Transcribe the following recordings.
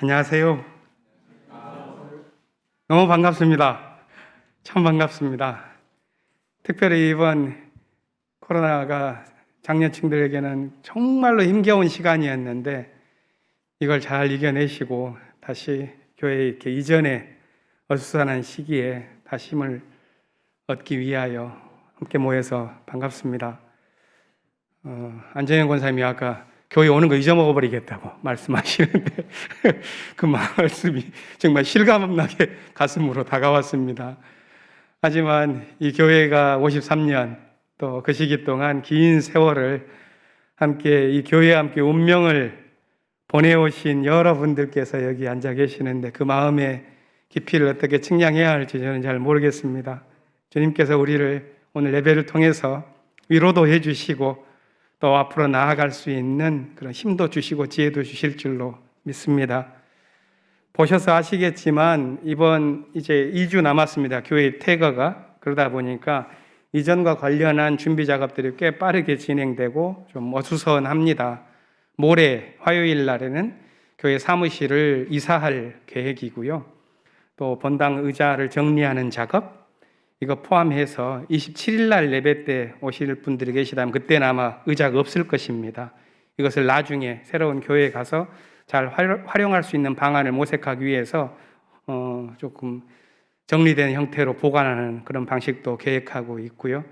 안녕하세요. 너무 반갑습니다. 참 반갑습니다. 특별히 이번 코로나가 장년층들에게는 정말로 힘겨운 시간이었는데 이걸 잘 이겨내시고 다시 교회에 이렇게 이전에 어수선한 시기에 다시 힘을 얻기 위하여 함께 모여서 반갑습니다. 안정현 권사님이 아까 교회 오는 거 잊어먹어 버리겠다고 말씀하시는데 그 말씀이 정말 실감나게 가슴으로 다가왔습니다. 하지만 이 교회가 53년 또 그 시기 동안 긴 세월을 함께 이 교회와 함께 운명을 보내오신 여러분들께서 여기 앉아 계시는데 그 마음의 깊이를 어떻게 측량해야 할지 저는 잘 모르겠습니다. 주님께서 우리를 오늘 예배를 통해서 위로도 해주시고 또 앞으로 나아갈 수 있는 그런 힘도 주시고 지혜도 주실 줄로 믿습니다. 보셔서 아시겠지만 이번 이제 2주 남았습니다. 교회 퇴거가. 그러다 보니까 이전과 관련한 준비 작업들이 꽤 빠르게 진행되고 좀 어수선합니다. 모레 화요일 날에는 교회 사무실을 이사할 계획이고요. 또 본당 의자를 정리하는 작업, 이거 포함해서 27일 날 예배 때 오실 분들이 계시다면 그때는 아마 의자가 없을 것입니다. 이것을 나중에 새로운 교회에 가서 잘 활용할 수 있는 방안을 모색하기 위해서 조금 정리된 형태로 보관하는 그런 방식도 계획하고 있고요.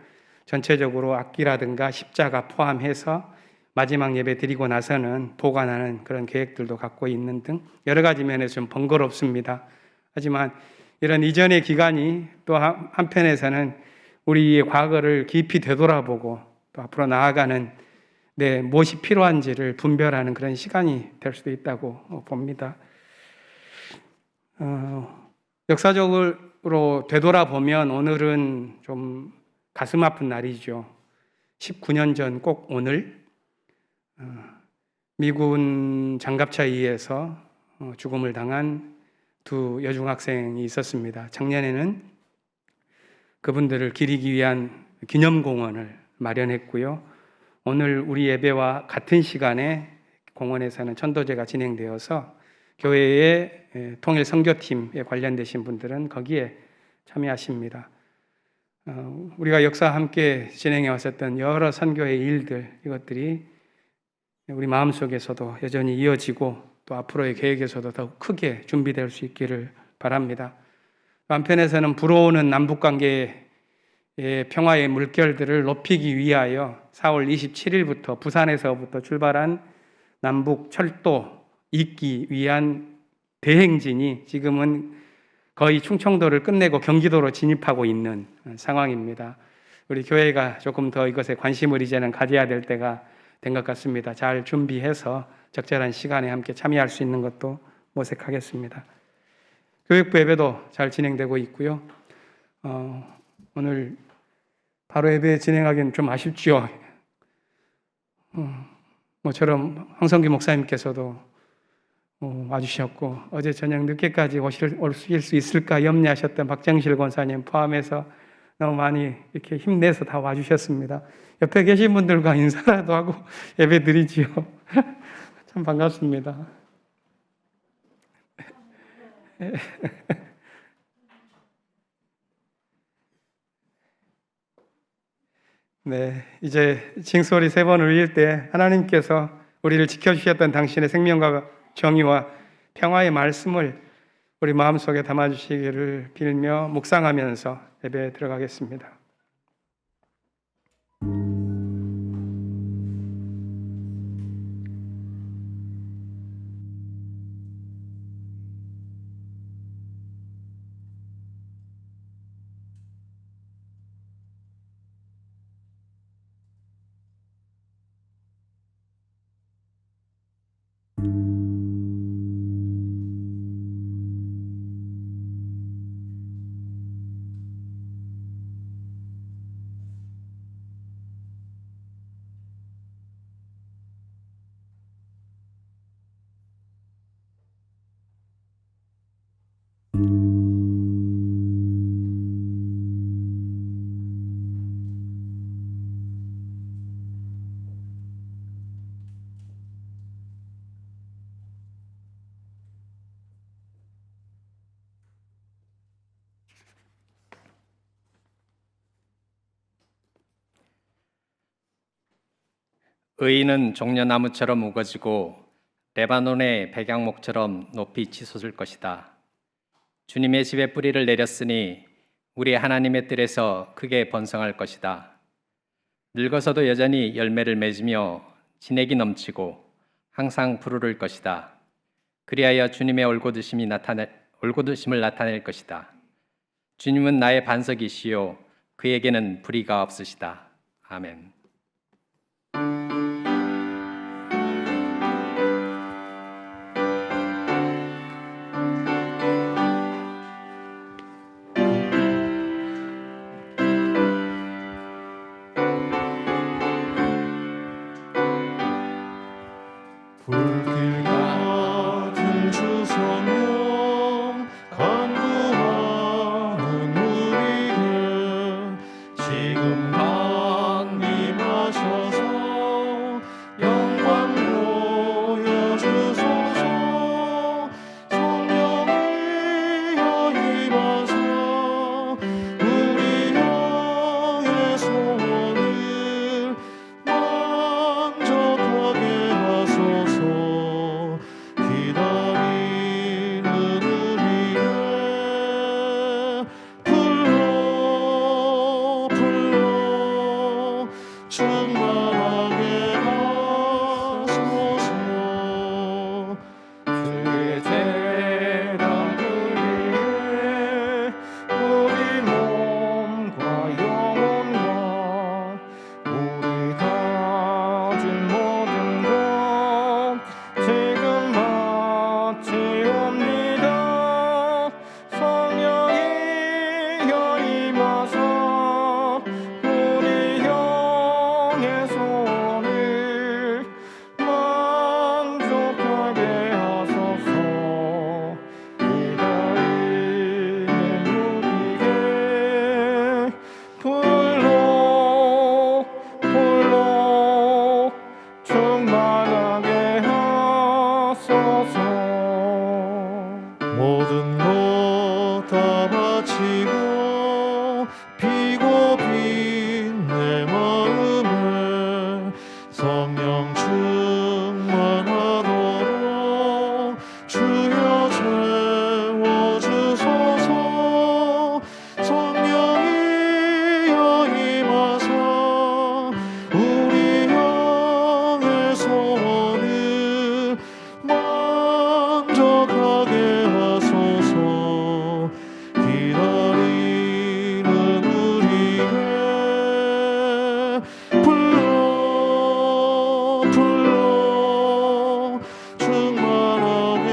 전체적으로 악기라든가 십자가 포함해서 마지막 예배 드리고 나서는 보관하는 그런 계획들도 갖고 있는 등 여러 가지 면에서 좀 번거롭습니다. 하지만 이런 이전의 기간이 또 한편에서는 우리의 과거를 깊이 되돌아보고 또 앞으로 나아가는 무엇이 필요한지를 분별하는 그런 시간이 될 수도 있다고 봅니다. 역사적으로 되돌아보면 오늘은 좀 가슴 아픈 날이죠. 19년 전 꼭 오늘 미군 장갑차에 의해서 죽음을 당한 두 여중학생이 있었습니다. 작년에는 그분들을 기리기 위한 기념공원을 마련했고요. 오늘 우리 예배와 같은 시간에 공원에서는 천도제가 진행되어서 교회의 통일 선교팀에 관련되신 분들은 거기에 참여하십니다. 우리가 역사 함께 진행해 왔었던 여러 선교의 일들, 이것들이 우리 마음속에서도 여전히 이어지고 또 앞으로의 계획에서도 더욱 크게 준비될 수 있기를 바랍니다. 한편에서는 불어오는 남북관계의 평화의 물결들을 높이기 위하여 4월 27일부터 부산에서부터 출발한 남북 철도 잇기 위한 대행진이 지금은 거의 충청도를 끝내고 경기도로 진입하고 있는 상황입니다. 우리 교회가 조금 더 이것에 관심을 이제는 가져야 될 때가 된 것 같습니다. 잘 준비해서 적절한 시간에 함께 참여할 수 있는 것도 모색하겠습니다. 교육부 예배도 잘 진행되고 있고요. 오늘 바로 예배 진행하기는 좀 아쉽죠. 모처럼 황성기 목사님께서도 와주셨고 어제 저녁 늦게까지 오실 수 있을까 염려하셨던 박정실 권사님 포함해서 너무 많이 이렇게 힘내서 다 와주셨습니다. 옆에 계신 분들과 인사라도 하고 예배 드리지요. 참 반갑습니다. 네, 이제 징소리 3번 울릴 때 하나님께서 우리를 지켜주셨던 당신의 생명과 정의와 평화의 말씀을 우리 마음속에 담아주시기를 빌며 묵상하면서 예배에 들어가겠습니다. 의인은 종려나무처럼 우거지고 레바논의 백양목처럼 높이 치솟을 것이다. 주님의 집에 뿌리를 내렸으니 우리 하나님의 뜰에서 크게 번성할 것이다. 늙어서도 여전히 열매를 맺으며 진액이 넘치고 항상 푸르를 것이다. 그리하여 주님의 올곧으심을 나타낼 것이다. 주님은 나의 반석이시요 그에게는 불의가 없으시다. 아멘. 불길 같은 주 성령 간구하는 우리에게 지금 강림하셔서 영광 보여주소서. 성령이여 임하사 우리 영의 소원을 만족하게 하소서. 기다리는 우리의 불러 충만하게 하소서. 주의 재단 위에 우리 몸과 영혼과 우리 가진 모든 것 지금 바치옵니다. 성령이여 임하사 우리 영의 소원을 만족하게 하소서. 기다리는 우리에게 불러 충만하게 하소서. 모든 것 다 바치고 피고 빈 내 마음에 성령 충만하도록 주여 채워주소서. 성령이여 임하사 우리 영의 소원을 만족하게 하소서. 기다리는 우리에게 불러 충만하게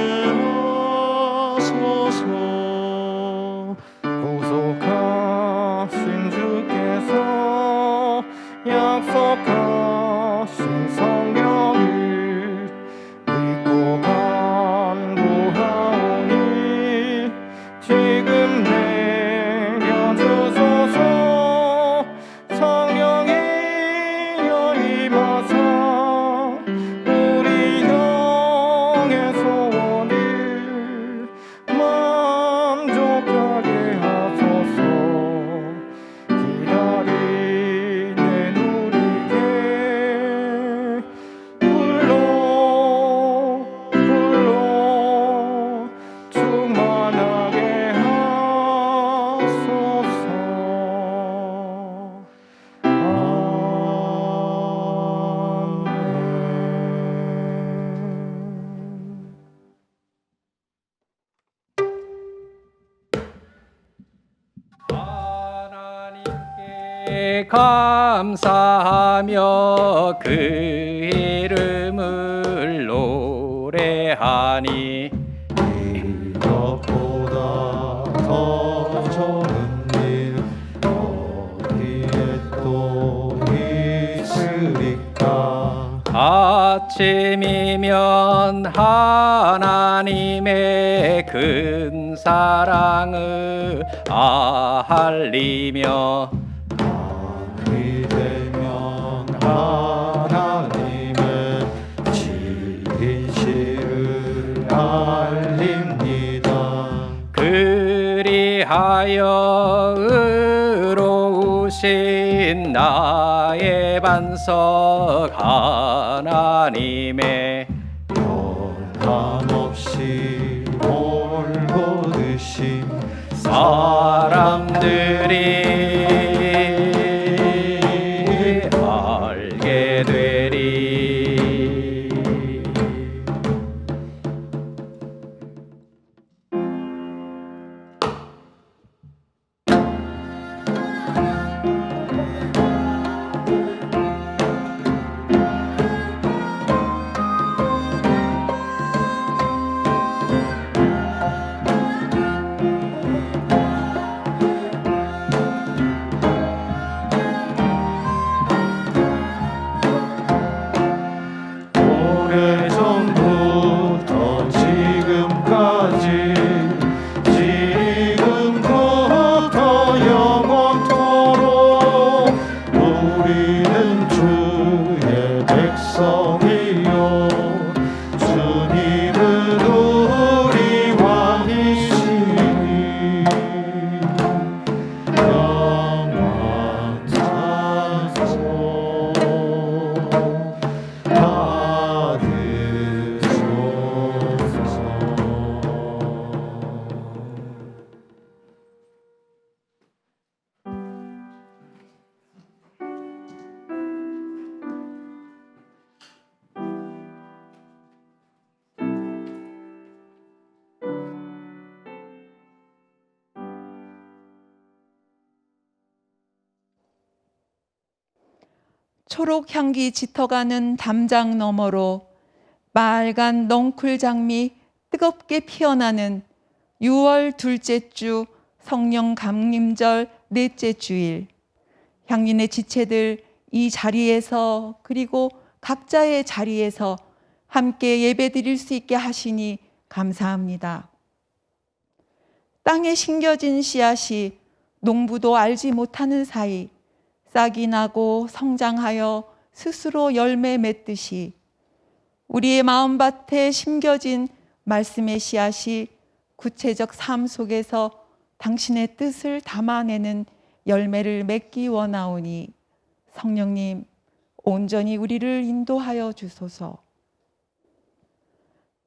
하소서. 구속하신 주께서 약속하신 성령을 믿고 간구하오니 지금 내려주소서. 성령이여 임하사 우리 영의 소원을 만족하게 하소서. 기다리는 우리에게 불러 충만하게 하소서. 하나님께 감사하며 그 이름을 노래하니 이것보다 더 좋은 일 어디에 또 있으리까. 아침이면 하나님의 큰 사랑을 알리며 밤이 되면 하나님의 진실을 알립니다. 그리하여 의로우신 주신 나의 반석 하나님의 변함없이 몰고 드신 사람들이 알게 되리. 오래전부터 지금까지 지금부터 영원토록 우리는 주의 백성이요 주님은 우리 왕이시니 영원 찬송 초록 향기 짙어가는 담장 너머로 빨간 넝쿨 장미 뜨겁게 피어나는 6월 둘째 주 성령 감림절 넷째 주일, 향린의 지체들 이 자리에서 그리고 각자의 자리에서 함께 예배드릴 수 있게 하시니 감사합니다. 땅에 심겨진 씨앗이 농부도 알지 못하는 사이 싹이 나고 성장하여 스스로 열매 맺듯이 우리의 마음밭에 심겨진 말씀의 씨앗이 구체적 삶 속에서 당신의 뜻을 담아내는 열매를 맺기 원하오니 성령님 온전히 우리를 인도하여 주소서.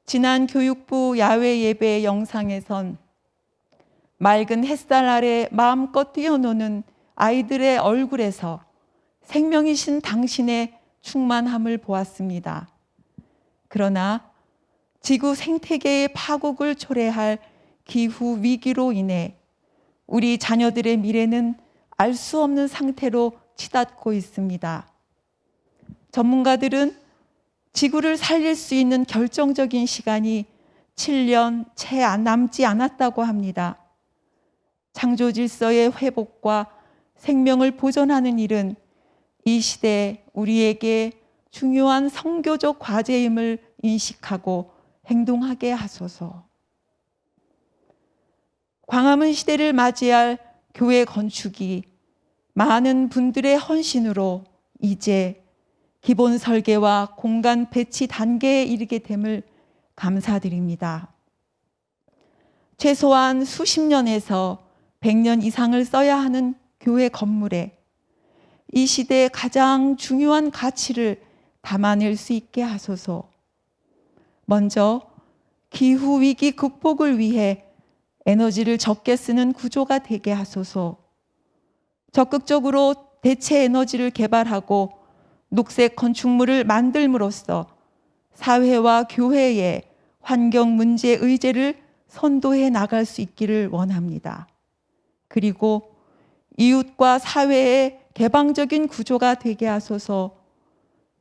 지난 교육부 야외 예배 영상에선 맑은 햇살 아래 마음껏 뛰어노는 아이들의 얼굴에서 생명이신 당신의 충만함을 보았습니다. 그러나 지구 생태계의 파국을 초래할 기후 위기로 인해 우리 자녀들의 미래는 알 수 없는 상태로 치닫고 있습니다. 전문가들은 지구를 살릴 수 있는 결정적인 시간이 7년 채 남지 않았다고 합니다. 창조 질서의 회복과 생명을 보존하는 일은 이 시대 우리에게 중요한 선교적 과제임을 인식하고 행동하게 하소서. 광화문 시대를 맞이할 교회 건축이 많은 분들의 헌신으로 이제 기본 설계와 공간 배치 단계에 이르게 됨을 감사드립니다. 최소한 수십 년에서 100년 이상을 써야 하는 교회 건물에 이 시대의 가장 중요한 가치를 담아낼 수 있게 하소서. 먼저 기후위기 극복을 위해 에너지를 적게 쓰는 구조가 되게 하소서. 적극적으로 대체 에너지를 개발하고 녹색 건축물을 만들므로써 사회와 교회의 환경 문제 의제를 선도해 나갈 수 있기를 원합니다. 그리고 이웃과 사회의 개방적인 구조가 되게 하소서.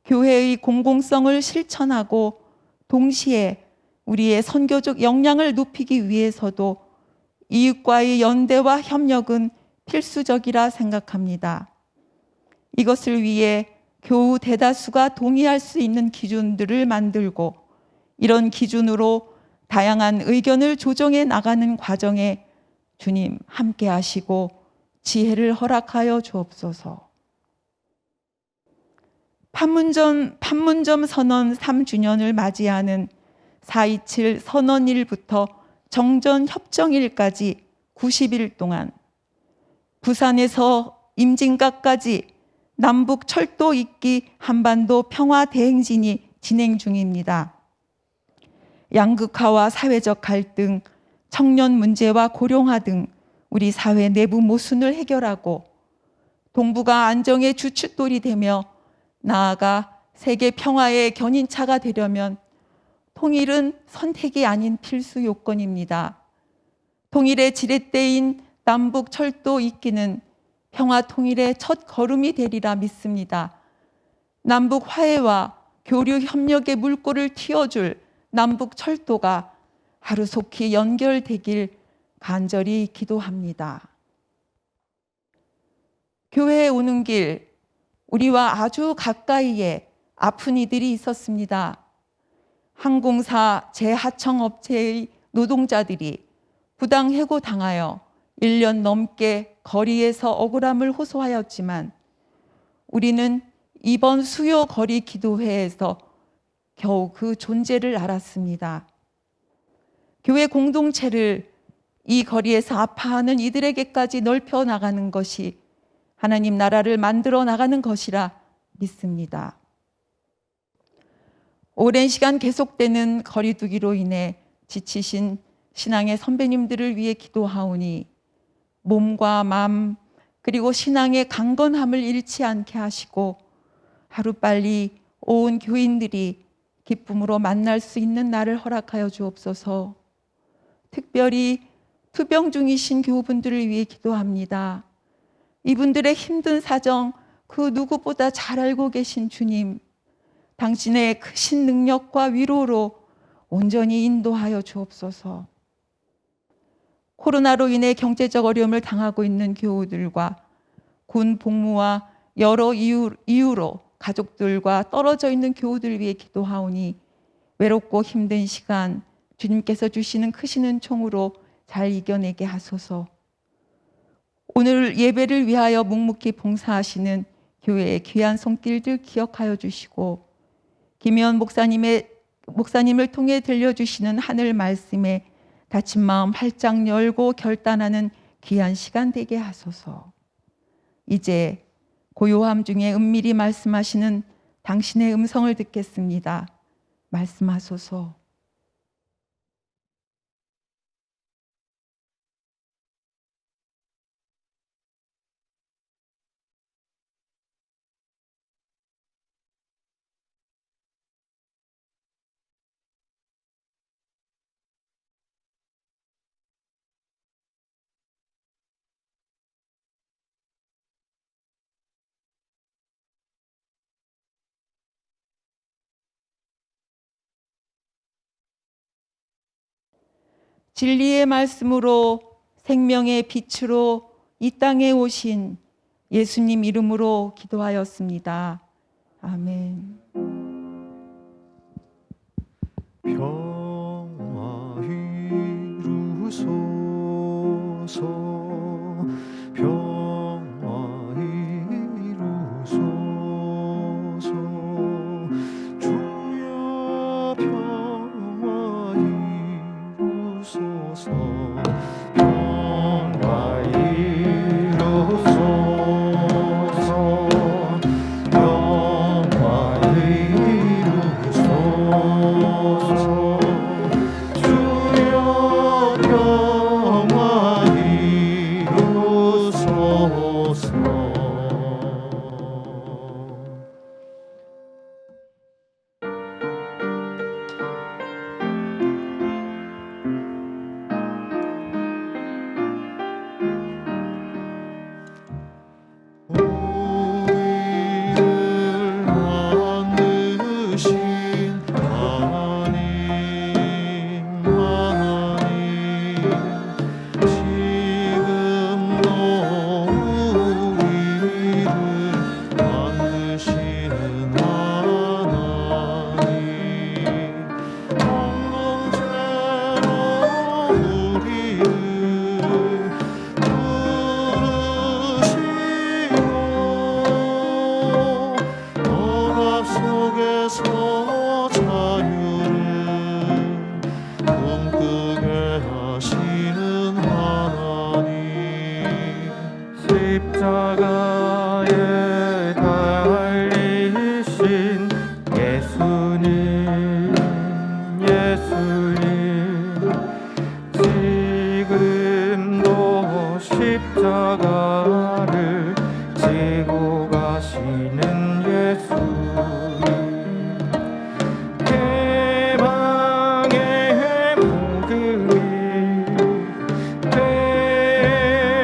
교회의 공공성을 실천하고 동시에 우리의 선교적 역량을 높이기 위해서도 이웃과의 연대와 협력은 필수적이라 생각합니다. 이것을 위해 교우 대다수가 동의할 수 있는 기준들을 만들고 이런 기준으로 다양한 의견을 조정해 나가는 과정에 주님 함께 하시고 지혜를 허락하여 주옵소서. 판문점 선언 3주년을 맞이하는 4.27 선언일부터 정전협정일까지 90일 동안 부산에서 임진각까지 남북 철도 잇기 한반도 평화 대행진이 진행 중입니다. 양극화와 사회적 갈등, 청년 문제와 고령화 등 우리 사회 내부 모순을 해결하고 동북아 안정의 주춧돌이 되며 나아가 세계 평화의 견인차가 되려면 통일은 선택이 아닌 필수 요건입니다. 통일의 지렛대인 남북 철도 잇기는 평화 통일의 첫 걸음이 되리라 믿습니다. 남북 화해와 교류 협력의 물꼬를 틔워줄 남북 철도가 하루속히 연결되길 간절히 기도합니다. 교회에 오는 길, 우리와 아주 가까이에 아픈 이들이 있었습니다. 항공사 재하청업체의 노동자들이 부당해고 당하여 1년 넘게 거리에서 억울함을 호소하였지만 우리는 이번 수요 거리 기도회에서 겨우 그 존재를 알았습니다. 교회 공동체를 이 거리에서 아파하는 이들에게까지 넓혀 나가는 것이 하나님 나라를 만들어 나가는 것이라 믿습니다. 오랜 시간 계속되는 거리두기로 인해 지치신 신앙의 선배님들을 위해 기도하오니 몸과 마음 그리고 신앙의 강건함을 잃지 않게 하시고 하루빨리 온 교인들이 기쁨으로 만날 수 있는 날을 허락하여 주옵소서. 특별히 투병 중이신 교우분들을 위해 기도합니다. 이분들의 힘든 사정 그 누구보다 잘 알고 계신 주님, 당신의 크신 능력과 위로로 온전히 인도하여 주옵소서. 코로나로 인해 경제적 어려움을 당하고 있는 교우들과 군 복무와 여러 이유로 가족들과 떨어져 있는 교우들 위해 기도하오니 외롭고 힘든 시간 주님께서 주시는 크신 은총으로 잘 이겨내게 하소서. 오늘 예배를 위하여 묵묵히 봉사하시는 교회의 귀한 손길들 기억하여 주시고 김현 목사님을 통해 들려주시는 하늘 말씀에 다친 마음 활짝 열고 결단하는 귀한 시간 되게 하소서. 이제 고요함 중에 은밀히 말씀하시는 당신의 음성을 듣겠습니다. 말씀하소서. 진리의 말씀으로 생명의 빛으로 이 땅에 오신 예수님 이름으로 기도하였습니다. 아멘. 평화 이루소서 평화 이루소서 주여 평화 이루소서 평화 이루소서 평화 이루소서 주여 평화 이루소서 십자가를 지고 가시는 예수님, 해방의 복음이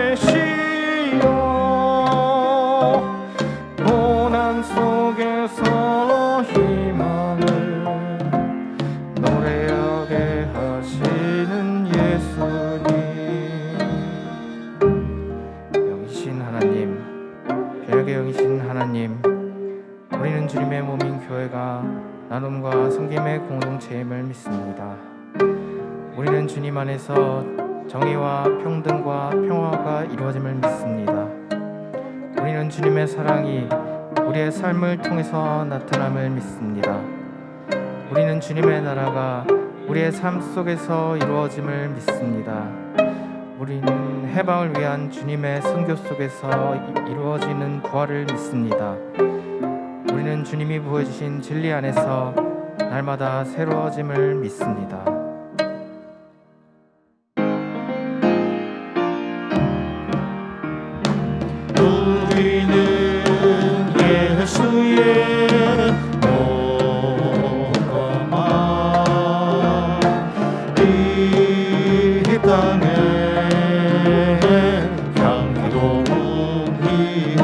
되시어 고난 속에서 희망을 노래하게 하시는 예수님. 영이신 하나님, 변혁의 영이신 하나님, 우리는 주님의 몸인 교회가 나눔과 섬김의 공동체임을 믿습니다. 우리는 주님 안에서 정의와 평등과 평화가 이루어짐을 믿습니다. 우리는 주님의 사랑이 우리의 삶을 통해서 나타남을 믿습니다. 우리는 주님의 나라가 우리의 삶 속에서 이루어짐을 믿습니다. 우리는 해방을 위한 주님의 선교 속에서 이루어지는 부활을 믿습니다. 우리는 주님이 보여주신 진리 안에서 날마다 새로워짐을 믿습니다. 우리는 예수의 몸과 이 땅에 향기로운 힘은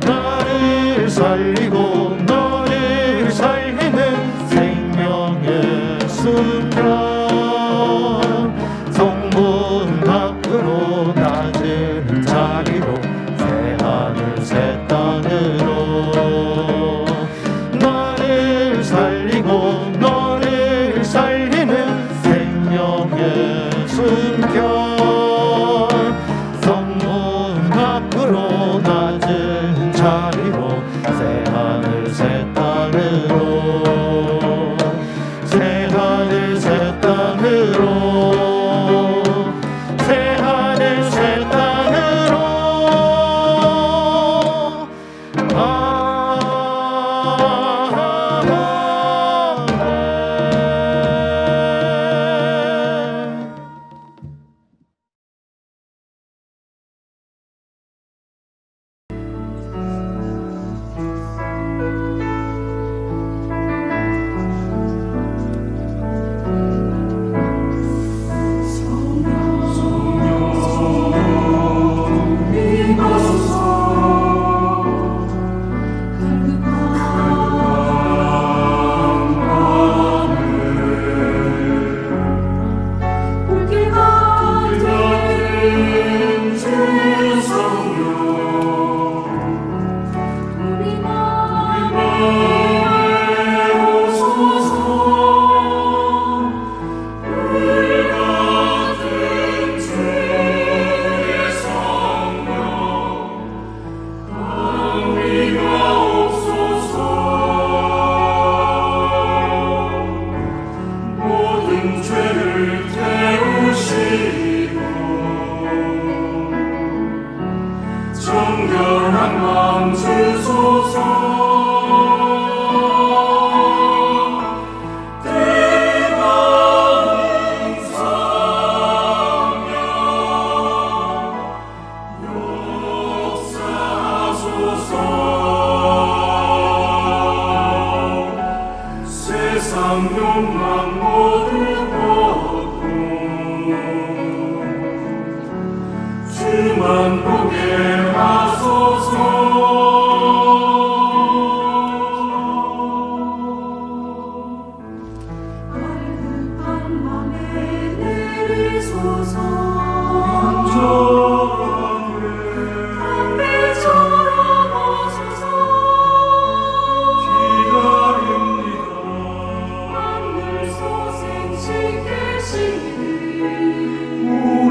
나를 살리고 너를 살리는 생명의 순간, 성문 밖으로 낮은 자리로 새하늘 새 땅으로 나를 살리고 너를 살리는 생명의 숨결, 성문 밖으로 낮은 자리로 새하늘 새 땅으로 새하늘 새 땅으로 새하늘 새 땅으로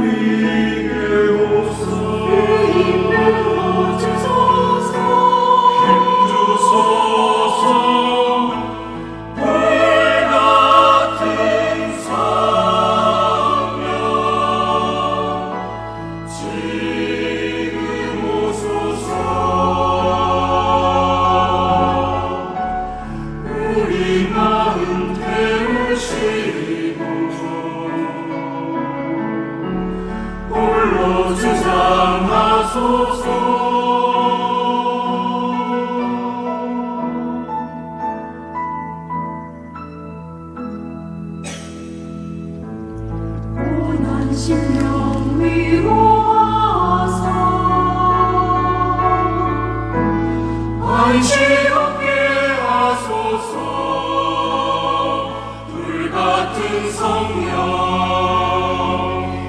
우리에게 오소. 고난 심령 위로하사 안식없게 하소서. 불같은 성령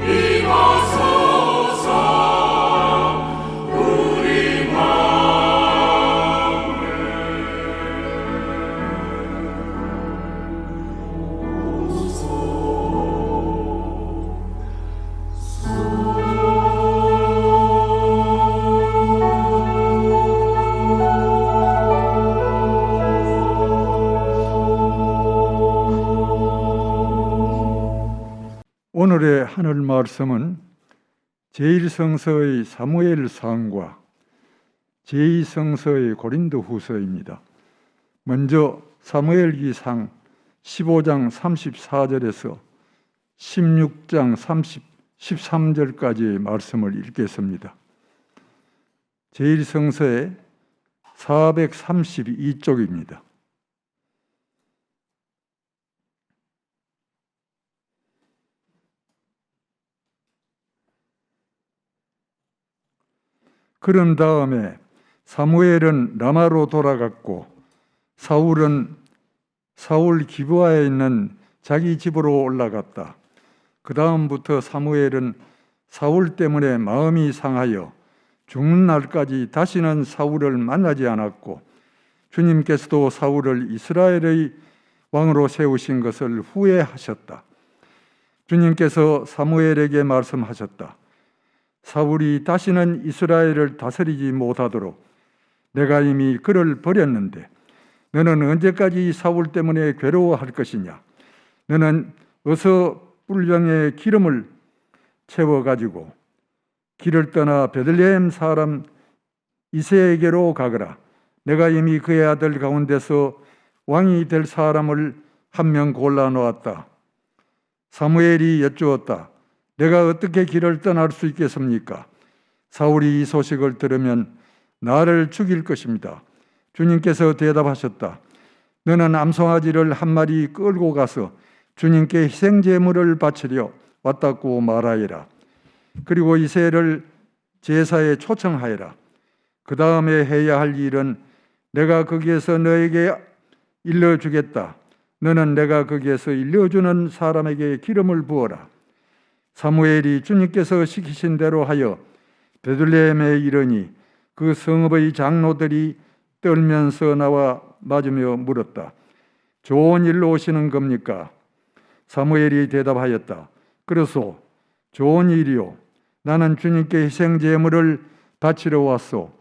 임하소서. 우리 마음에 오늘의 하늘 말씀은 제1성서의 사무엘상과 제2성서의 고린도후서입니다. 먼저 사무엘기상 15장 34절에서 16장 13절까지의 말씀을 읽겠습니다. 제1성서의 432쪽입니다. 그런 다음에 사무엘은 라마로 돌아갔고 사울은 사울 기브아에 있는 자기 집으로 올라갔다. 그 다음부터 사무엘은 사울 때문에 마음이 상하여 죽는 날까지 다시는 사울을 만나지 않았고 주님께서도 사울을 이스라엘의 왕으로 세우신 것을 후회하셨다. 주님께서 사무엘에게 말씀하셨다. 사울이 다시는 이스라엘을 다스리지 못하도록 내가 이미 그를 버렸는데 너는 언제까지 사울 때문에 괴로워할 것이냐? 너는 어서 뿔병에 기름을 채워가지고 길을 떠나 베들레헴 사람 이새에게로 가거라. 내가 이미 그의 아들 가운데서 왕이 될 사람을 한 명 골라 놓았다. 사무엘이 여쭈었다. 내가 어떻게 길을 떠날 수 있겠습니까? 사울이 이 소식을 들으면 나를 죽일 것입니다. 주님께서 대답하셨다. 너는 암송아지를 한 마리 끌고 가서 주님께 희생제물을 바치려 왔다고 말하여라. 그리고 이새를 제사에 초청하여라. 그 다음에 해야 할 일은 내가 거기에서 너에게 일러주겠다. 너는 내가 거기에서 일러주는 사람에게 기름을 부어라. 사무엘이 주님께서 시키신 대로 하여 베들레헴에 이르니 그 성읍의 장로들이 떨면서 나와 맞으며 물었다. 좋은 일로 오시는 겁니까? 사무엘이 대답하였다. 그래서 좋은 일이요. 나는 주님께 희생제물을 바치러 왔소.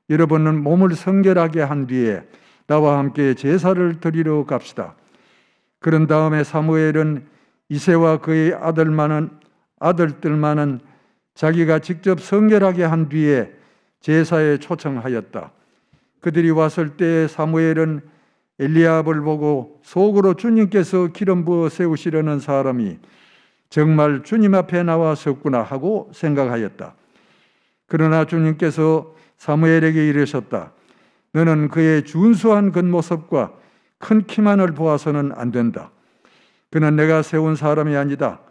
여러분은 몸을 성결하게 한 뒤에 나와 함께 제사를 드리러 갑시다. 그런 다음에 사무엘은 이새와 그의 아들들만은 자기가 직접 성결하게 한 뒤에 제사에 초청하였다. 그들이 왔을 때 사무엘은 엘리압을 보고 속으로 주님께서 기름 부어 세우시려는 사람이 정말 주님 앞에 나왔었구나 하고 생각하였다. 그러나 주님께서 사무엘에게 이르셨다. 너는 그의 준수한 겉모습과 큰 키만을 보아서는 안 된다. 그는 내가 세운 사람이 아니다.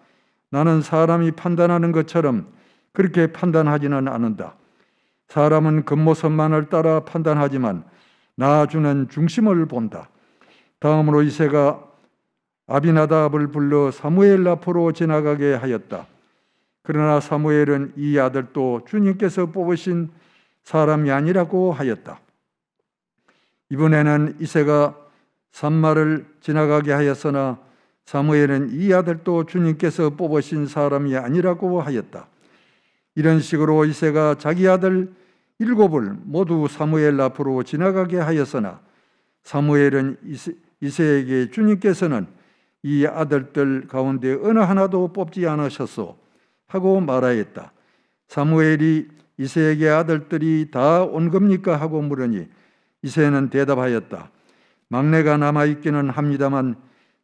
나는 사람이 판단하는 것처럼 그렇게 판단하지는 않는다. 사람은 겉모습만을 따라 판단하지만 나 주는 중심을 본다. 다음으로 이새가 아비나답을 불러 사무엘 앞으로 지나가게 하였다. 그러나 사무엘은 이 아들도 주님께서 뽑으신 사람이 아니라고 하였다. 이번에는 이새가 산마를 지나가게 하였으나 사무엘은 이 아들도 주님께서 뽑으신 사람이 아니라고 하였다. 이런 식으로 이새가 자기 아들 7을 모두 사무엘 앞으로 지나가게 하였으나 사무엘은 이새에게 주님께서는 이 아들들 가운데 어느 하나도 뽑지 않으셨소 하고 말하였다. 사무엘이 이새에게 아들들이 다 온 겁니까 하고 물으니 이새는 대답하였다. 막내가 남아있기는 합니다만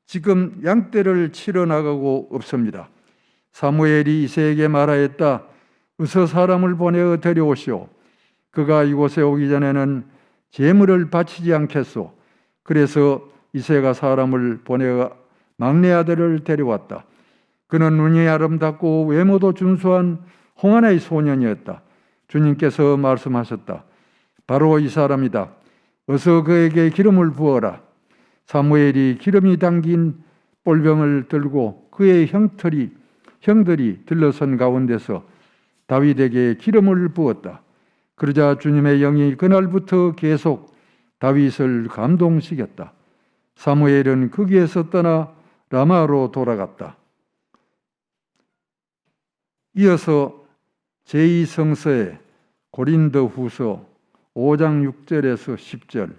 지금 양떼를 치러 나가고 없습니다. 사무엘이 이새에게 말하였다. 어서 사람을 보내어 데려오시오. 그가 이곳에 오기 전에는 제물을 바치지 않겠소. 그래서 이새가 사람을 보내어 막내 아들을 데려왔다. 그는 눈이 아름답고 외모도 준수한 홍하나의 소년이었다. 주님께서 말씀하셨다. 바로 이 사람이다. 어서 그에게 기름을 부어라. 사무엘이 기름이 담긴 볼병을 들고 그의 형들이 들러선 가운데서 다윗에게 기름을 부었다. 그러자 주님의 영이 그날부터 계속 다윗을 감동시켰다. 사무엘은 거기에서 떠나 라마로 돌아갔다. 이어서 제2성서의 고린도후서 5장 6절에서 10절,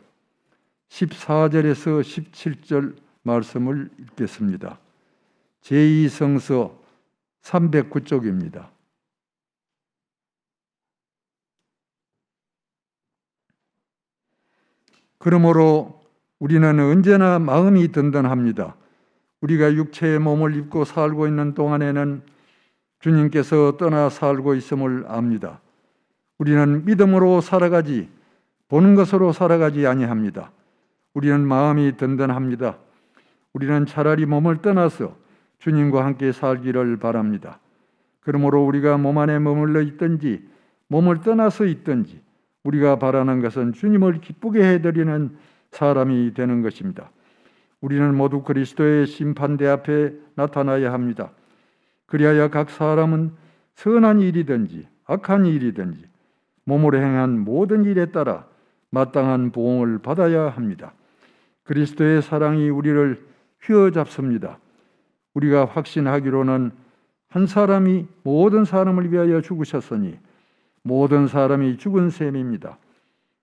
14절에서 17절 말씀을 읽겠습니다. 제2성서 309쪽입니다. 그러므로 우리는 언제나 마음이 든든합니다. 우리가 육체의 몸을 입고 살고 있는 동안에는 주님께서 떠나 살고 있음을 압니다. 우리는 믿음으로 살아가지 보는 것으로 살아가지 아니합니다. 우리는 마음이 든든합니다. 우리는 차라리 몸을 떠나서 주님과 함께 살기를 바랍니다. 그러므로 우리가 몸 안에 머물러 있든지 몸을 떠나서 있든지 우리가 바라는 것은 주님을 기쁘게 해드리는 사람이 되는 것입니다. 우리는 모두 그리스도의 심판대 앞에 나타나야 합니다. 그리하여 각 사람은 선한 일이든지 악한 일이든지 몸으로 행한 모든 일에 따라 마땅한 보응을 받아야 합니다. 그리스도의 사랑이 우리를 휘어잡습니다. 우리가 확신하기로는 한 사람이 모든 사람을 위하여 죽으셨으니 모든 사람이 죽은 셈입니다.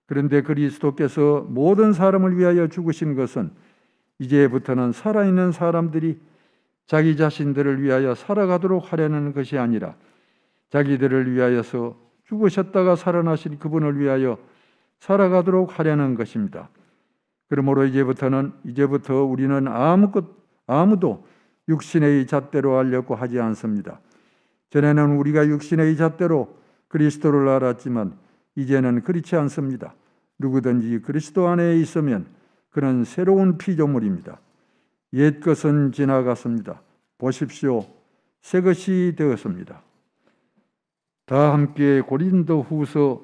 그런데 그리스도께서 모든 사람을 위하여 죽으신 것은 이제부터는 살아있는 사람들이 자기 자신들을 위하여 살아가도록 하려는 것이 아니라 자기들을 위하여서 죽으셨다가 살아나신 그분을 위하여 살아가도록 하려는 것입니다. 그러므로 이제부터 우리는 아무도 육신의 잣대로 알려고 하지 않습니다. 전에는 우리가 육신의 잣대로 그리스도를 알았지만 이제는 그렇지 않습니다. 누구든지 그리스도 안에 있으면 그는 새로운 피조물입니다. 옛 것은 지나갔습니다. 보십시오. 새 것이 되었습니다. 다 함께 고린도후서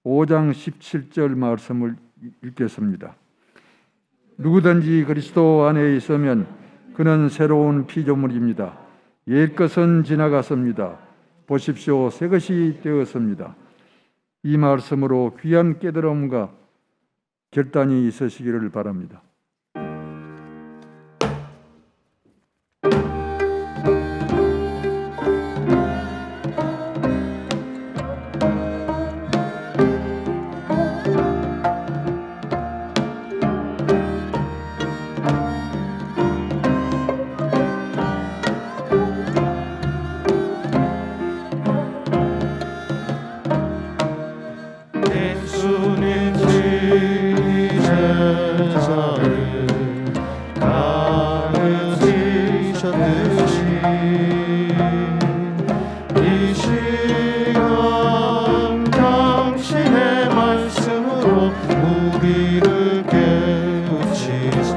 5장 17절 말씀을 읽겠습니다. 누구든지 그리스도 안에 있으면 그는 새로운 피조물입니다. 옛 것은 지나갔습니다. 보십시오. 새 것이 되었습니다. 이 말씀으로 귀한 깨달음과 결단이 있으시기를 바랍니다. 예수님 제자를 가르치셨듯이 이 시간 당신의 말씀으로 우리를 깨우치소서.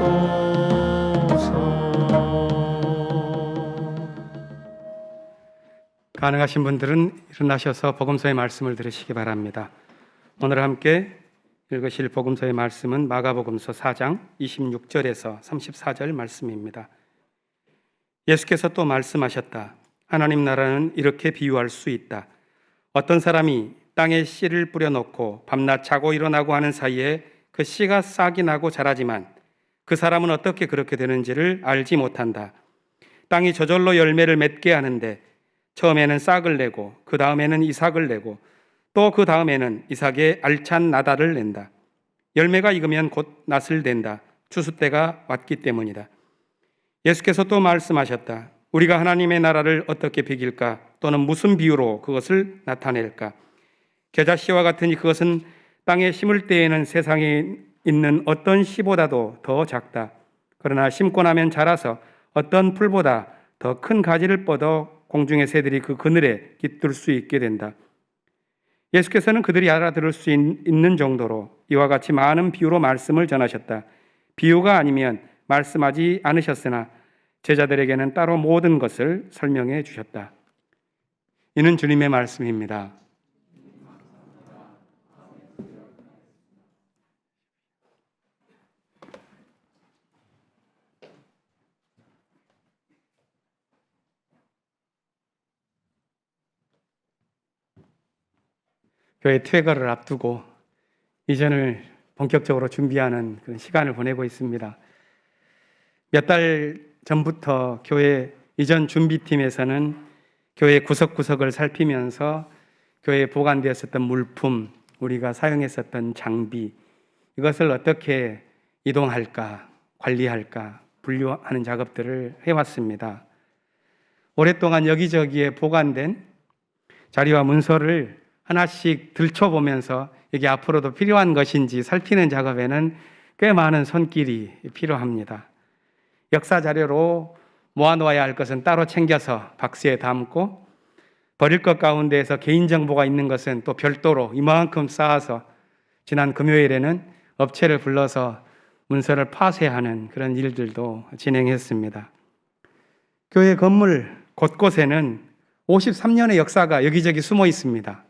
가능하신 분들은 일어나셔서 복음서의 말씀을 들으시기 바랍니다. 오늘 함께 읽으실 복음서의 말씀은 마가복음서 4장 26절에서 34절 말씀입니다. 예수께서 또 말씀하셨다. 하나님 나라는 이렇게 비유할 수 있다. 어떤 사람이 땅에 씨를 뿌려놓고 밤낮 자고 일어나고 하는 사이에 그 씨가 싹이 나고 자라지만 그 사람은 어떻게 그렇게 되는지를 알지 못한다. 땅이 저절로 열매를 맺게 하는데 처음에는 싹을 내고 그 다음에는 이삭을 내고 또 그 다음에는 이삭의 알찬 나달을 낸다. 열매가 익으면 곧 낫을 댄다. 추수 때가 왔기 때문이다. 예수께서 또 말씀하셨다. 우리가 하나님의 나라를 어떻게 비길까? 또는 무슨 비유로 그것을 나타낼까? 겨자씨와 같으니 그것은 땅에 심을 때에는 세상에 있는 어떤 씨보다도 더 작다. 그러나 심고 나면 자라서 어떤 풀보다 더 큰 가지를 뻗어 공중의 새들이 그 그늘에 깃들 수 있게 된다. 예수께서는 그들이 알아들을 수 있는 정도로 이와 같이 많은 비유로 말씀을 전하셨다. 비유가 아니면 말씀하지 않으셨으나 제자들에게는 따로 모든 것을 설명해 주셨다. 이는 주님의 말씀입니다. 교회 퇴거를 앞두고 이전을 본격적으로 준비하는 그런 시간을 보내고 있습니다. 몇 달 전부터 교회 이전 준비팀에서는 교회 구석구석을 살피면서 교회에 보관되었었던 물품, 우리가 사용했었던 장비, 이것을 어떻게 이동할까, 관리할까, 분류하는 작업들을 해왔습니다. 오랫동안 여기저기에 보관된 자료와 문서를 하나씩 들춰보면서 이게 앞으로도 필요한 것인지 살피는 작업에는 꽤 많은 손길이 필요합니다. 역사 자료로 모아놓아야 할 것은 따로 챙겨서 박스에 담고, 버릴 것 가운데에서 개인정보가 있는 것은 또 별도로 이만큼 쌓아서 지난 금요일에는 업체를 불러서 문서를 파쇄하는 그런 일들도 진행했습니다. 교회 건물 곳곳에는 53년의 역사가 여기저기 숨어 있습니다.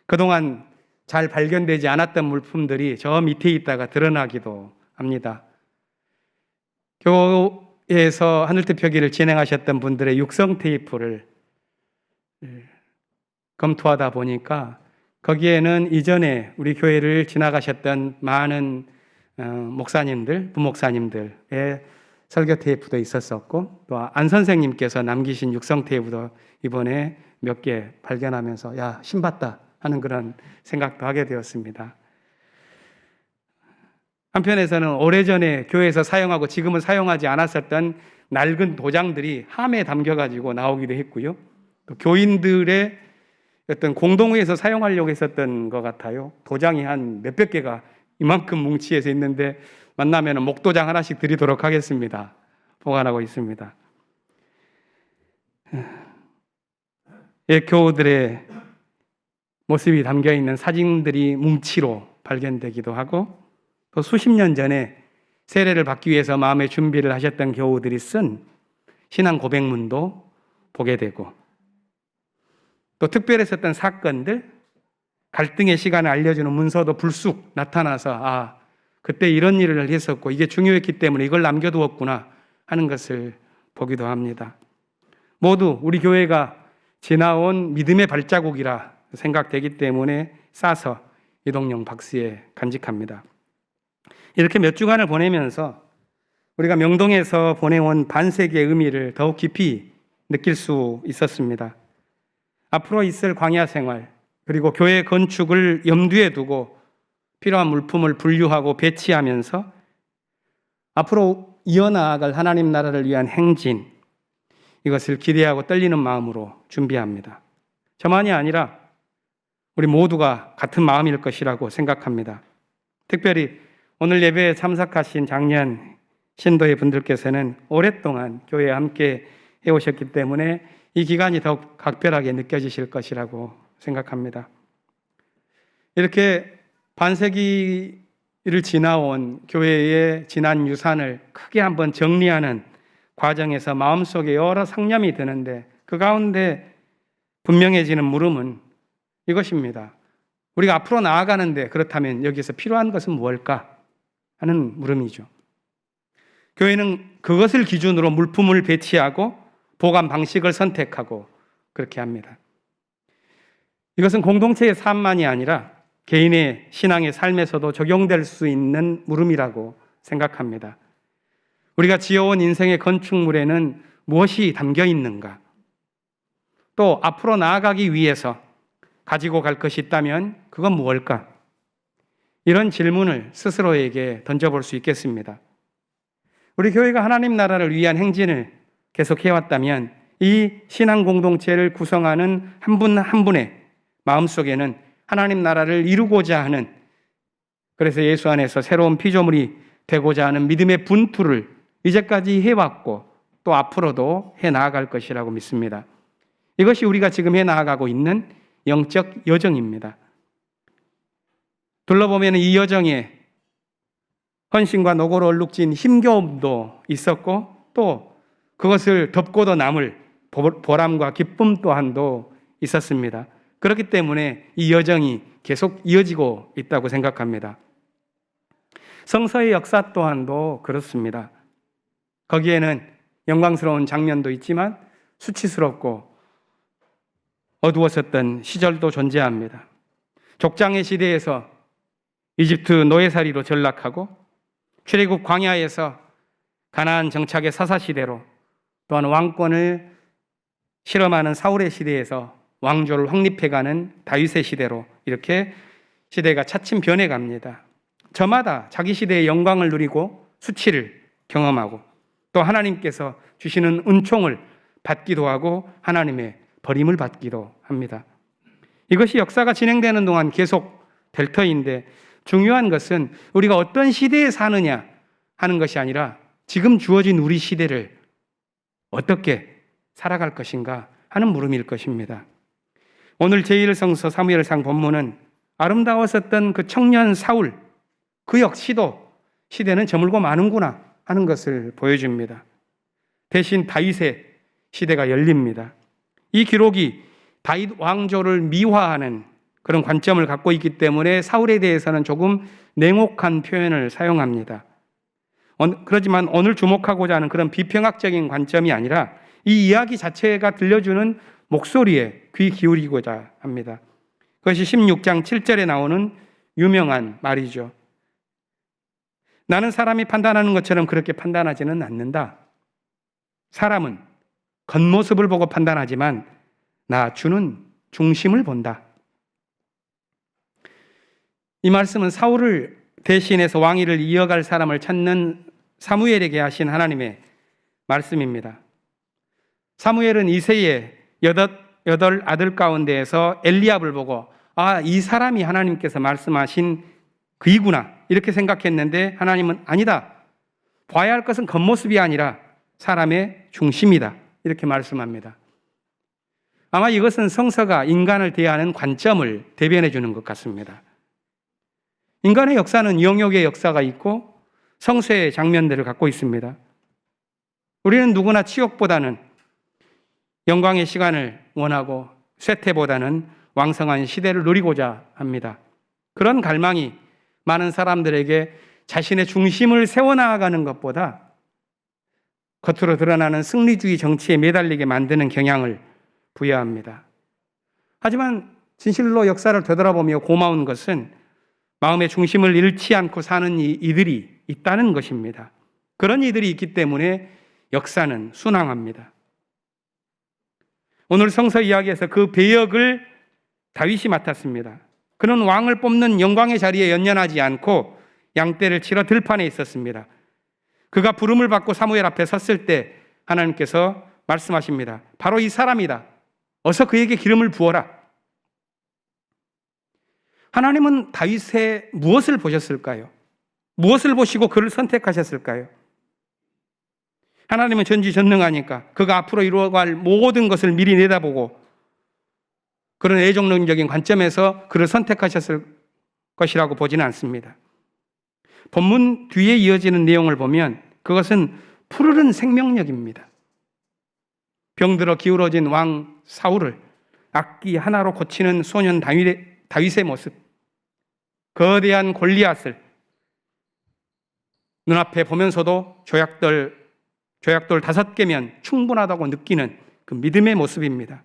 그동안 잘 발견되지 않았던 물품들이 저 밑에 있다가 드러나기도 합니다. 교회에서 하늘빛 표기를 진행하셨던 분들의 육성 테이프를 검토하다 보니까 거기에는 이전에 우리 교회를 지나가셨던 많은 목사님들, 부목사님들의 설교 테이프도 있었었고, 또 안 선생님께서 남기신 육성 테이프도 이번에 몇 개 발견하면서 야, 신봤다 하는 그런 생각도 하게 되었습니다. 한편에서는 오래전에 교회에서 사용하고 지금은 사용하지 않았었던 낡은 도장들이 함에 담겨가지고 나오기도 했고요. 또 교인들의 어떤 공동회에서 사용하려고 했었던 것 같아요. 도장이 한 몇백 개가 이만큼 뭉치해서 있는데 만나면 목도장 하나씩 드리도록 하겠습니다. 보관하고 있습니다. 옛 교우들의 모습이 담겨있는 사진들이 뭉치로 발견되기도 하고, 또 수십 년 전에 세례를 받기 위해서 마음의 준비를 하셨던 교우들이 쓴 신앙 고백문도 보게 되고, 또 특별했었던 사건들, 갈등의 시간을 알려주는 문서도 불쑥 나타나서 그때 이런 일을 했었고 이게 중요했기 때문에 이걸 남겨두었구나 하는 것을 보기도 합니다. 모두 우리 교회가 지나온 믿음의 발자국이라 생각되기 때문에 싸서 이동용 박스에 간직합니다. 이렇게 몇 주간을 보내면서 우리가 명동에서 보내온 반세기의 의미를 더욱 깊이 느낄 수 있었습니다. 앞으로 있을 광야 생활, 그리고 교회 건축을 염두에 두고 필요한 물품을 분류하고 배치하면서 앞으로 이어나갈 하나님 나라를 위한 행진, 이것을 기대하고 떨리는 마음으로 준비합니다. 저만이 아니라 우리 모두가 같은 마음일 것이라고 생각합니다. 특별히 오늘 예배에 참석하신 작년 신도의 분들께서는 오랫동안 교회에 함께 해오셨기 때문에 이 기간이 더욱 각별하게 느껴지실 것이라고 생각합니다. 이렇게 반세기를 지나온 교회의 지난 유산을 크게 한번 정리하는 과정에서 마음속에 여러 상념이 드는데, 그 가운데 분명해지는 물음은 이것입니다. 우리가 앞으로 나아가는데 그렇다면 여기서 필요한 것은 무엇일까 하는 물음이죠. 교회는 그것을 기준으로 물품을 배치하고 보관 방식을 선택하고 그렇게 합니다. 이것은 공동체의 삶만이 아니라 개인의 신앙의 삶에서도 적용될 수 있는 물음이라고 생각합니다. 우리가 지어온 인생의 건축물에는 무엇이 담겨 있는가? 또 앞으로 나아가기 위해서 가지고 갈 것이 있다면 그건 무엇일까? 이런 질문을 스스로에게 던져볼 수 있겠습니다. 우리 교회가 하나님 나라를 위한 행진을 계속해왔다면 이 신앙 공동체를 구성하는 한 분 한 분의 마음속에는 하나님 나라를 이루고자 하는, 그래서 예수 안에서 새로운 피조물이 되고자 하는 믿음의 분투를 이제까지 해왔고 또 앞으로도 해나아갈 것이라고 믿습니다. 이것이 우리가 지금 해나아가고 있는 영적 여정입니다. 둘러보면 이 여정에 헌신과 노고로 얼룩진 힘겨움도 있었고 또 그것을 덮고도 남을 보람과 기쁨 또한도 있었습니다. 그렇기 때문에 이 여정이 계속 이어지고 있다고 생각합니다. 성서의 역사 또한도 그렇습니다. 거기에는 영광스러운 장면도 있지만 수치스럽고 어두웠었던 시절도 존재합니다. 족장의 시대에서 이집트 노예살이로 전락하고 출애굽 광야에서 가나안 정착의 사사시대로 또한 왕권을 실험하는 사울의 시대에서 왕조를 확립해가는 다윗의 시대로 이렇게 시대가 차츰 변해갑니다. 저마다 자기 시대의 영광을 누리고 수치를 경험하고 또 하나님께서 주시는 은총을 받기도 하고 하나님의 버림을 받기도 합니다. 이것이 역사가 진행되는 동안 계속 될 터인데 중요한 것은 우리가 어떤 시대에 사느냐 하는 것이 아니라 지금 주어진 우리 시대를 어떻게 살아갈 것인가 하는 물음일 것입니다. 오늘 제1성서 사무엘상 본문은 아름다웠었던 그 청년 사울 그 역시도 시대는 저물고 마는구나 하는 것을 보여줍니다. 대신 다윗의 시대가 열립니다. 이 기록이 다윗 왕조를 미화하는 그런 관점을 갖고 있기 때문에 사울에 대해서는 조금 냉혹한 표현을 사용합니다. 그렇지만 오늘 주목하고자 하는 그런 비평학적인 관점이 아니라 이 이야기 자체가 들려주는 목소리에 귀 기울이고자 합니다. 그것이 16장 7절에 나오는 유명한 말이죠. 나는 사람이 판단하는 것처럼 그렇게 판단하지는 않는다. 사람은 겉모습을 보고 판단하지만 나 주는 중심을 본다. 이 말씀은 사울을 대신해서 왕위를 이어갈 사람을 찾는 사무엘에게 하신 하나님의 말씀입니다. 사무엘은 이새의 여덟 아들 가운데에서 엘리압을 보고 이 사람이 하나님께서 말씀하신 그이구나 이렇게 생각했는데 하나님은 아니다. 봐야 할 것은 겉모습이 아니라 사람의 중심이다. 이렇게 말씀합니다. 아마 이것은 성서가 인간을 대하는 관점을 대변해 주는 것 같습니다. 인간의 역사는 영역의 역사가 있고 성서의 장면들을 갖고 있습니다. 우리는 누구나 치욕보다는 영광의 시간을 원하고 쇠퇴보다는 왕성한 시대를 누리고자 합니다. 그런 갈망이 많은 사람들에게 자신의 중심을 세워나가는 것보다 겉으로 드러나는 승리주의 정치에 매달리게 만드는 경향을 부여합니다. 하지만 진실로 역사를 되돌아보며 고마운 것은 마음의 중심을 잃지 않고 사는 이들이 있다는 것입니다. 그런 이들이 있기 때문에 역사는 순항합니다. 오늘 성서 이야기에서 그 배역을 다윗이 맡았습니다. 그는 왕을 뽑는 영광의 자리에 연연하지 않고 양떼를 치러 들판에 있었습니다. 그가 부름을 받고 사무엘 앞에 섰을 때 하나님께서 말씀하십니다. 바로 이 사람이다. 어서 그에게 기름을 부어라. 하나님은 다윗의 무엇을 보셨을까요? 무엇을 보시고 그를 선택하셨을까요? 하나님은 전지전능하니까 그가 앞으로 이루어갈 모든 것을 미리 내다보고 그런 애정론적인 관점에서 그를 선택하셨을 것이라고 보지는 않습니다. 본문 뒤에 이어지는 내용을 보면 그것은 푸르른 생명력입니다. 병들어 기울어진 왕 사울을 악기 하나로 고치는 소년 다윗의 모습, 거대한 골리앗을 눈앞에 보면서도 조약돌 5개면 충분하다고 느끼는 그 믿음의 모습입니다.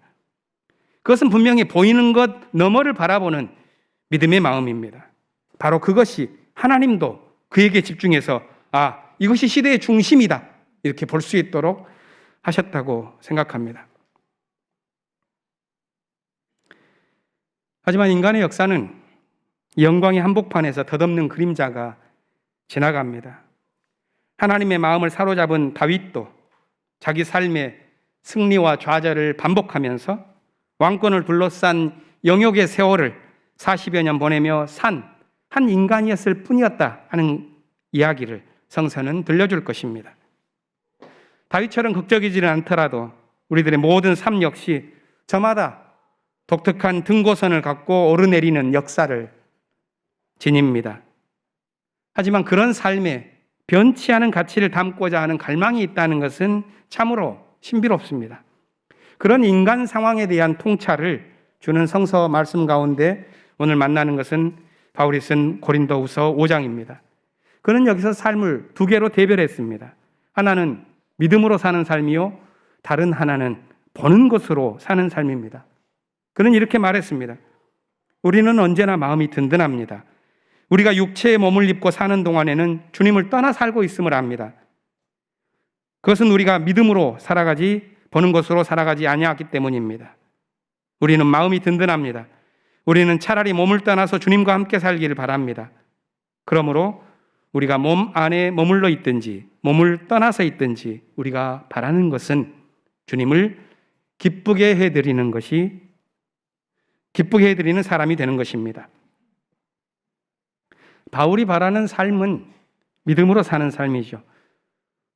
그것은 분명히 보이는 것 너머를 바라보는 믿음의 마음입니다. 바로 그것이 하나님도 그에게 집중해서 이것이 시대의 중심이다 이렇게 볼 수 있도록 하셨다고 생각합니다. 하지만 인간의 역사는 영광의 한복판에서 덧없는 그림자가 지나갑니다. 하나님의 마음을 사로잡은 다윗도 자기 삶의 승리와 좌절을 반복하면서 왕권을 둘러싼 영역의 세월을 40여 년 보내며 산 한 인간이었을 뿐이었다 하는 이야기를 성서는 들려줄 것입니다. 다윗처럼 극적이지는 않더라도 우리들의 모든 삶 역시 저마다 독특한 등고선을 갖고 오르내리는 역사를 지닙니다. 하지만 그런 삶에 변치 않은 가치를 담고자 하는 갈망이 있다는 것은 참으로 신비롭습니다. 그런 인간 상황에 대한 통찰을 주는 성서 말씀 가운데 오늘 만나는 것은 바울이 쓴 고린도후서 5장입니다. 그는 여기서 삶을 두 개로 대별했습니다. 하나는 믿음으로 사는 삶이요, 다른 하나는 보는 것으로 사는 삶입니다. 그는 이렇게 말했습니다. 우리는 언제나 마음이 든든합니다. 우리가 육체의 몸을 입고 사는 동안에는 주님을 떠나 살고 있음을 압니다. 그것은 우리가 믿음으로 살아가지 보는 것으로 살아가지 아니하기 때문입니다. 우리는 마음이 든든합니다. 우리는 차라리 몸을 떠나서 주님과 함께 살기를 바랍니다. 그러므로 우리가 몸 안에 머물러 있든지 몸을 떠나서 있든지 우리가 바라는 것은 주님을 기쁘게 해드리는 사람이 되는 것입니다. 바울이 바라는 삶은 믿음으로 사는 삶이죠.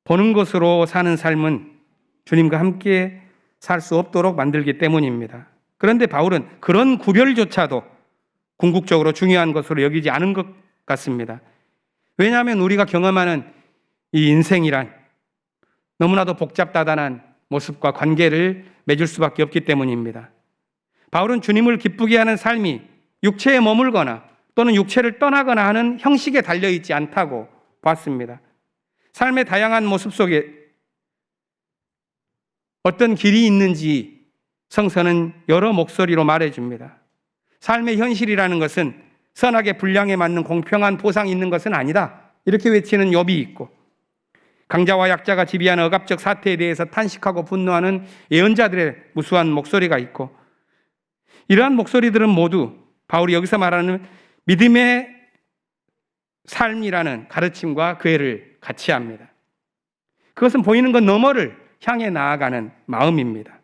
보는 것으로 사는 삶은 주님과 함께 살 수 없도록 만들기 때문입니다. 그런데 바울은 그런 구별조차도 궁극적으로 중요한 것으로 여기지 않은 것 같습니다. 왜냐하면 우리가 경험하는 이 인생이란 너무나도 복잡다단한 모습과 관계를 맺을 수밖에 없기 때문입니다. 바울은 주님을 기쁘게 하는 삶이 육체에 머물거나 또는 육체를 떠나거나 하는 형식에 달려있지 않다고 봤습니다. 삶의 다양한 모습 속에 어떤 길이 있는지 성서는 여러 목소리로 말해줍니다. 삶의 현실이라는 것은 선악의 분량에 맞는 공평한 보상이 있는 것은 아니다, 이렇게 외치는 욥이 있고, 강자와 약자가 지배하는 억압적 사태에 대해서 탄식하고 분노하는 예언자들의 무수한 목소리가 있고, 이러한 목소리들은 모두 바울이 여기서 말하는 믿음의 삶이라는 가르침과 그 애를 같이 합니다. 그것은 보이는 것 너머를 향해 나아가는 마음입니다.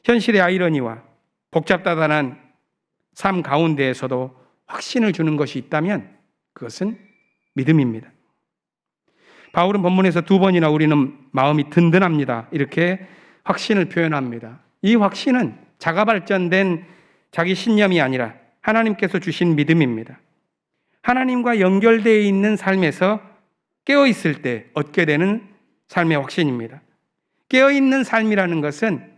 현실의 아이러니와 복잡다단한 삶 가운데에서도 확신을 주는 것이 있다면 그것은 믿음입니다. 바울은 본문에서 두 번이나 우리는 마음이 든든합니다, 이렇게 확신을 표현합니다. 이 확신은 자가 발전된 자기 신념이 아니라 하나님께서 주신 믿음입니다. 하나님과 연결되어 있는 삶에서 깨어있을 때 얻게 되는 삶의 확신입니다. 깨어있는 삶이라는 것은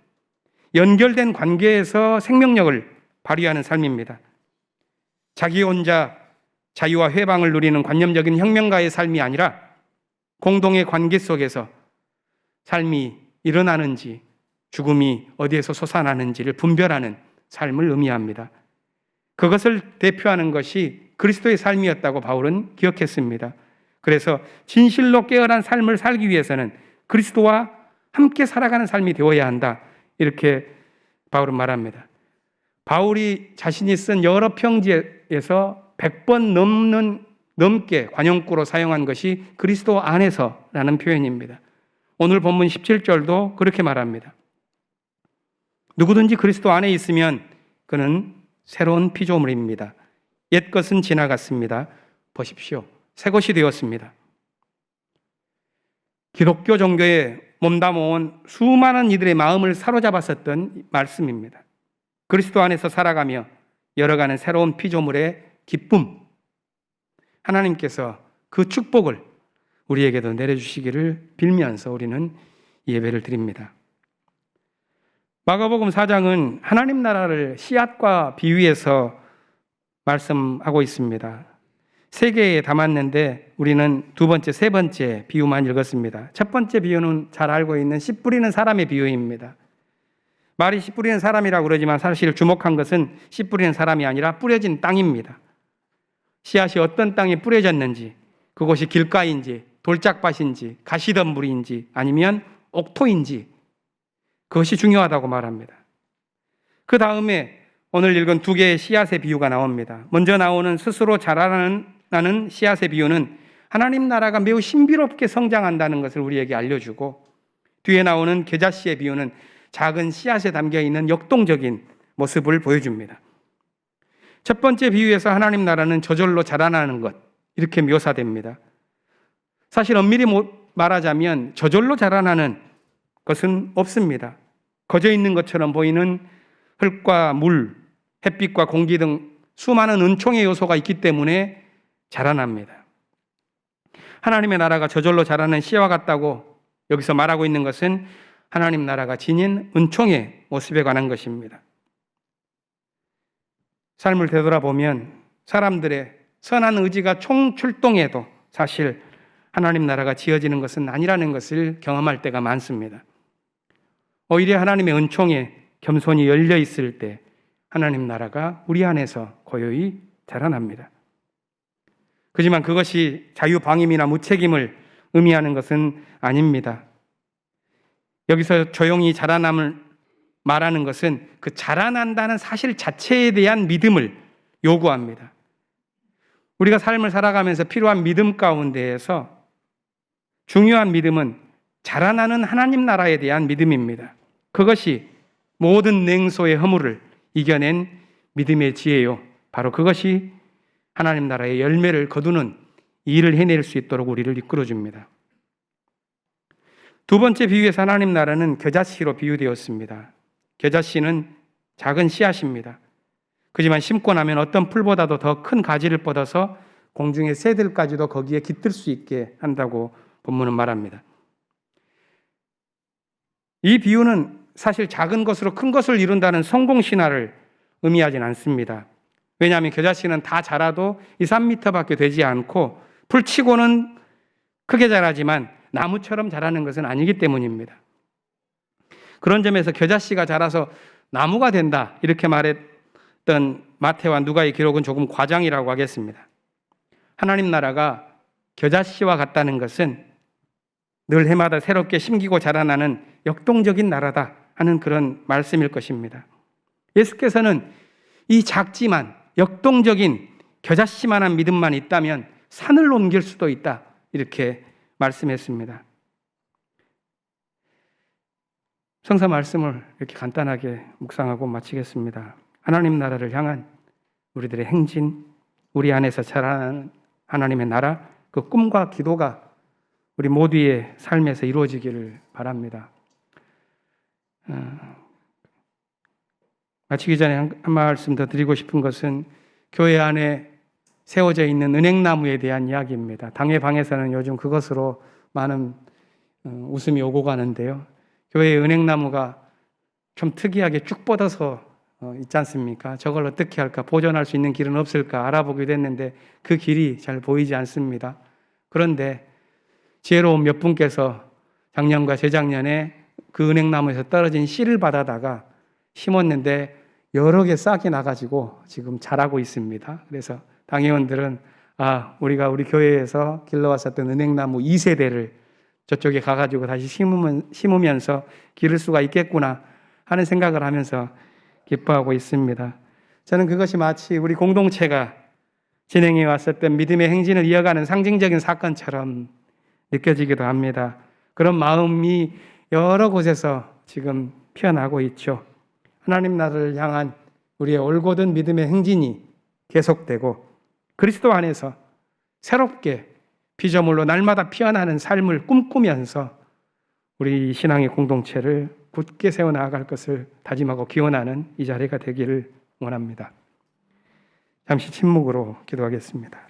연결된 관계에서 생명력을 발휘하는 삶입니다. 자기 혼자 자유와 회방을 누리는 관념적인 혁명가의 삶이 아니라 공동의 관계 속에서 삶이 일어나는지 죽음이 어디에서 솟아나는지를 분별하는 삶을 의미합니다. 그것을 대표하는 것이 그리스도의 삶이었다고 바울은 기억했습니다. 그래서 진실로 깨어난 삶을 살기 위해서는 그리스도와 함께 살아가는 삶이 되어야 한다, 이렇게 바울은 말합니다. 바울이 자신이 쓴 여러 평지에서 100번 넘게 관용구로 사용한 것이 그리스도 안에서라는 표현입니다. 오늘 본문 17절도 그렇게 말합니다. 누구든지 그리스도 안에 있으면 그는 새로운 피조물입니다. 옛 것은 지나갔습니다. 보십시오, 새 것이 되었습니다. 기독교 종교에 몸담아온 수많은 이들의 마음을 사로잡았었던 말씀입니다. 그리스도 안에서 살아가며 열어가는 새로운 피조물의 기쁨, 하나님께서 그 축복을 우리에게도 내려주시기를 빌면서 우리는 예배를 드립니다. 마가복음 4장은 하나님 나라를 씨앗과 비유해서 말씀하고 있습니다. 세 개에 담았는데 우리는 두 번째, 세 번째 비유만 읽었습니다. 첫 번째 비유는 잘 알고 있는 씨 뿌리는 사람의 비유입니다. 말이 씨 뿌리는 사람이라고 그러지만 사실 주목한 것은 씨 뿌리는 사람이 아니라 뿌려진 땅입니다. 씨앗이 어떤 땅에 뿌려졌는지, 그곳이 길가인지 돌짝밭인지 가시덤불인지 아니면 옥토인지, 그것이 중요하다고 말합니다. 그 다음에 오늘 읽은 두 개의 씨앗의 비유가 나옵니다. 먼저 나오는 스스로 자라나는 씨앗의 비유는 하나님 나라가 매우 신비롭게 성장한다는 것을 우리에게 알려주고, 뒤에 나오는 겨자씨의 비유는 작은 씨앗에 담겨있는 역동적인 모습을 보여줍니다. 첫 번째 비유에서 하나님 나라는 저절로 자라나는 것, 이렇게 묘사됩니다. 사실 엄밀히 말하자면 저절로 자라나는 것은 없습니다. 거저 있는 것처럼 보이는 흙과 물, 햇빛과 공기 등 수많은 은총의 요소가 있기 때문에 자라납니다. 하나님의 나라가 저절로 자라는 씨와 같다고 여기서 말하고 있는 것은 하나님 나라가 지닌 은총의 모습에 관한 것입니다. 삶을 되돌아보면 사람들의 선한 의지가 총출동해도 사실 하나님 나라가 지어지는 것은 아니라는 것을 경험할 때가 많습니다. 오히려 하나님의 은총에 겸손히 열려 있을 때 하나님 나라가 우리 안에서 고요히 자라납니다. 하지만 그것이 자유방임이나 무책임을 의미하는 것은 아닙니다. 여기서 조용히 자라남을 말하는 것은 그 자라난다는 사실 자체에 대한 믿음을 요구합니다. 우리가 삶을 살아가면서 필요한 믿음 가운데에서 중요한 믿음은 자라나는 하나님 나라에 대한 믿음입니다. 그것이 모든 냉소의 허물을 이겨낸 믿음의 지혜요. 바로 그것이 하나님 나라의 열매를 거두는 일을 해낼 수 있도록 우리를 이끌어줍니다. 두 번째 비유에서 하나님 나라는 겨자씨로 비유되었습니다. 겨자씨는 작은 씨앗입니다. 하지만 심고 나면 어떤 풀보다도 더 큰 가지를 뻗어서 공중의 새들까지도 거기에 깃들 수 있게 한다고 본문은 말합니다. 이 비유는 사실 작은 것으로 큰 것을 이룬다는 성공신화를 의미하진 않습니다. 왜냐하면 겨자씨는 다 자라도 2, 3m밖에 되지 않고 풀치고는 크게 자라지만 나무처럼 자라는 것은 아니기 때문입니다. 그런 점에서 겨자씨가 자라서 나무가 된다 이렇게 말했던 마태와 누가의 기록은 조금 과장이라고 하겠습니다. 하나님 나라가 겨자씨와 같다는 것은 늘 해마다 새롭게 심기고 자라나는 역동적인 나라다 하는 그런 말씀일 것입니다. 예수께서는 이 작지만 역동적인 겨자씨만한 믿음만 있다면 산을 옮길 수도 있다 이렇게 말씀했습니다. 성서 말씀을 이렇게 간단하게 묵상하고 마치겠습니다. 하나님 나라를 향한 우리들의 행진, 우리 안에서 자라나는 하나님의 나라, 그 꿈과 기도가 우리 모두의 삶에서 이루어지기를 바랍니다. 마치기 전에 한 말씀 더 드리고 싶은 것은 교회 안에 세워져 있는 은행나무에 대한 이야기입니다. 당회 방에서는 요즘 그것으로 많은 웃음이 오고 가는데요. 교회의 은행나무가 좀 특이하게 쭉 뻗어서 있지 않습니까? 저걸 어떻게 할까? 보존할 수 있는 길은 없을까? 알아보기도 했는데 그 길이 잘 보이지 않습니다. 그런데 지혜로운 몇 분께서 작년과 재작년에 그 은행나무에서 떨어진 씨를 받아다가 심었는데 여러 개 싹이 나가지고 지금 자라고 있습니다. 그래서 당회원들은 우리가 우리 교회에서 길러왔었던 은행나무 2세대를 저쪽에 가가지고 다시 심으면서 기를 수가 있겠구나 하는 생각을 하면서 기뻐하고 있습니다. 저는 그것이 마치 우리 공동체가 진행해 왔었던 믿음의 행진을 이어가는 상징적인 사건처럼 느껴지기도 합니다. 그런 마음이 여러 곳에서 지금 피어나고 있죠. 하나님 나라를 향한 우리의 올곧은 믿음의 행진이 계속되고 그리스도 안에서 새롭게 피조물로 날마다 피어나는 삶을 꿈꾸면서 우리 신앙의 공동체를 굳게 세워나갈 것을 다짐하고 기원하는 이 자리가 되기를 원합니다. 잠시 침묵으로 기도하겠습니다.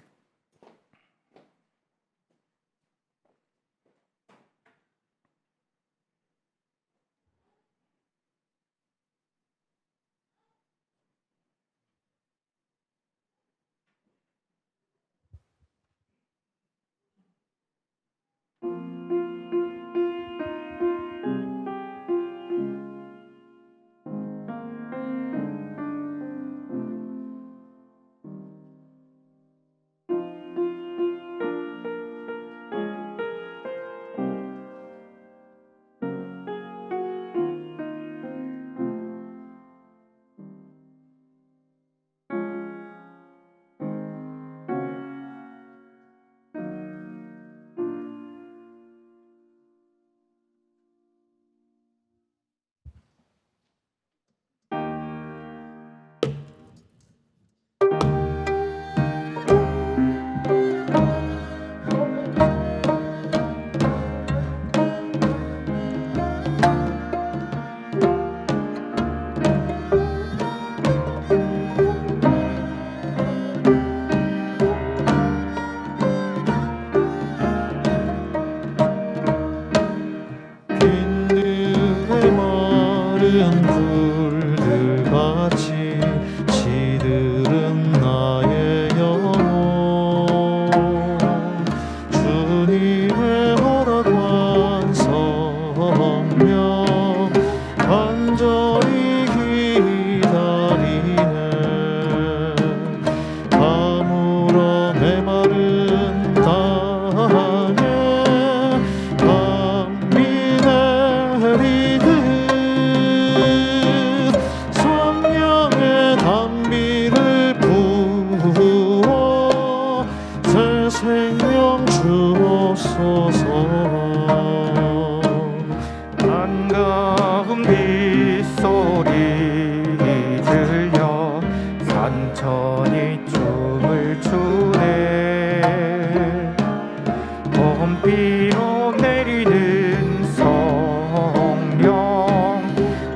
찬찬히 춤을 추네 봄비로 내리는 성령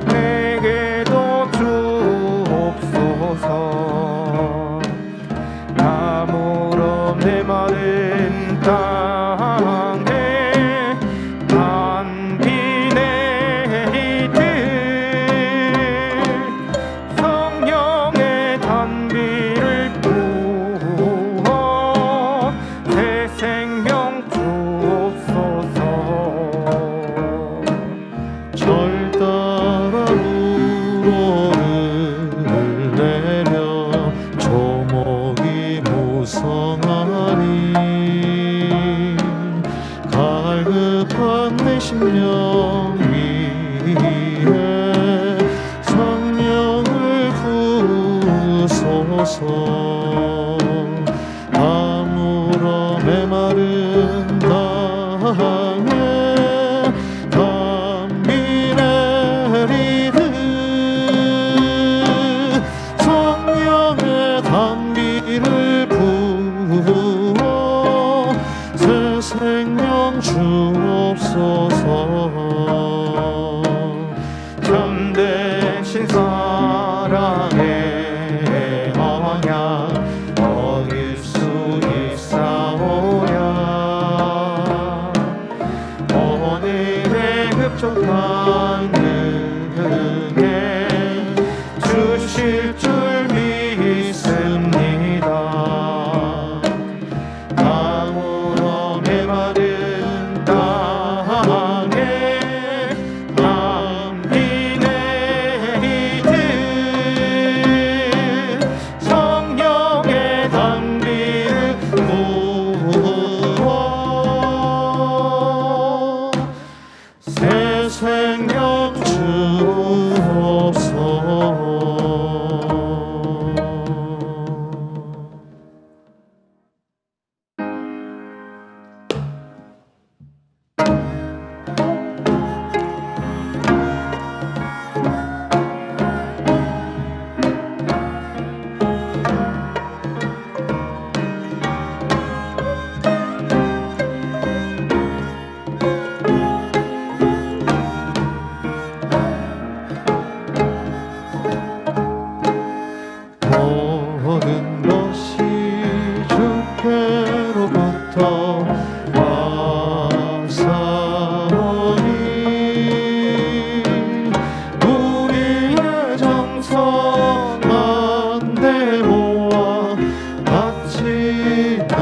내게도 주옵소서 나무로 내 마른 땅에 단비 내리듯 성령의 단비를 부어 새 생명 주옵소서 절 따라 우러를 내려 조목이 무성하니 갈급한 내 심령 위에 성령을 부으소서 아무런 메마른 땅에 단비 내리듯 성령의 단비를 부어 새 생명 주옵소서 참되신 사랑의 언약 어길 수 있사오랴 오늘의 흡족한 은혜 주실 줄 믿습니다 아무런 메마른 땅에 단비 내리듯 성령의 단비를 부어 새 생명 주옵소서 모든 것이 주께로부터 와사오니 우리의 정성만 내 모아 바치나이다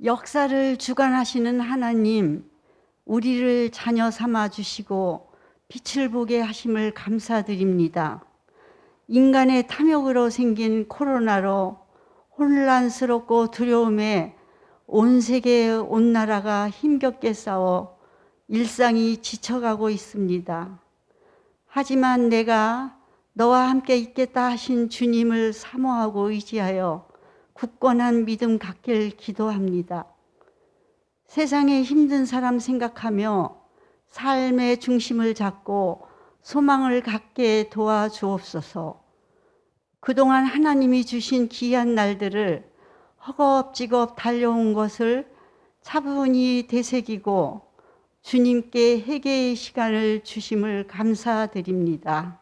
역사를 주관하시는 하나님, 우리를 자녀 삼아 주시고 빛을 보게 하심을 감사드립니다. 인간의 탐욕으로 생긴 코로나로 혼란스럽고 두려움에 온 세계 온 나라가 힘겹게 싸워 일상이 지쳐가고 있습니다. 하지만 내가 너와 함께 있겠다 하신 주님을 사모하고 의지하여 굳건한 믿음 갖길 기도합니다. 세상의 힘든 사람 생각하며 삶의 중심을 잡고 소망을 갖게 도와주옵소서. 그동안 하나님이 주신 귀한 날들을 허겁지겁 달려온 것을 차분히 되새기고 주님께 회개의 시간을 주심을 감사드립니다.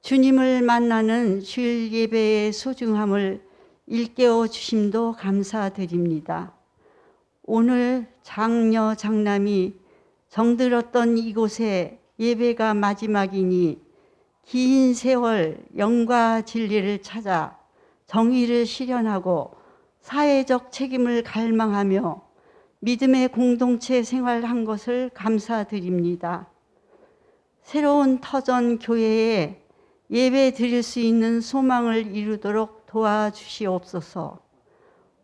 주님을 만나는 주일 예배의 소중함을 일깨워 주심도 감사드립니다. 오늘 장녀 장남이 정들었던 이곳에 예배가 마지막이니 긴 세월 영과 진리를 찾아 정의를 실현하고 사회적 책임을 갈망하며 믿음의 공동체 생활한 것을 감사드립니다. 새로운 터전 교회에 예배 드릴 수 있는 소망을 이루도록 도와주시옵소서.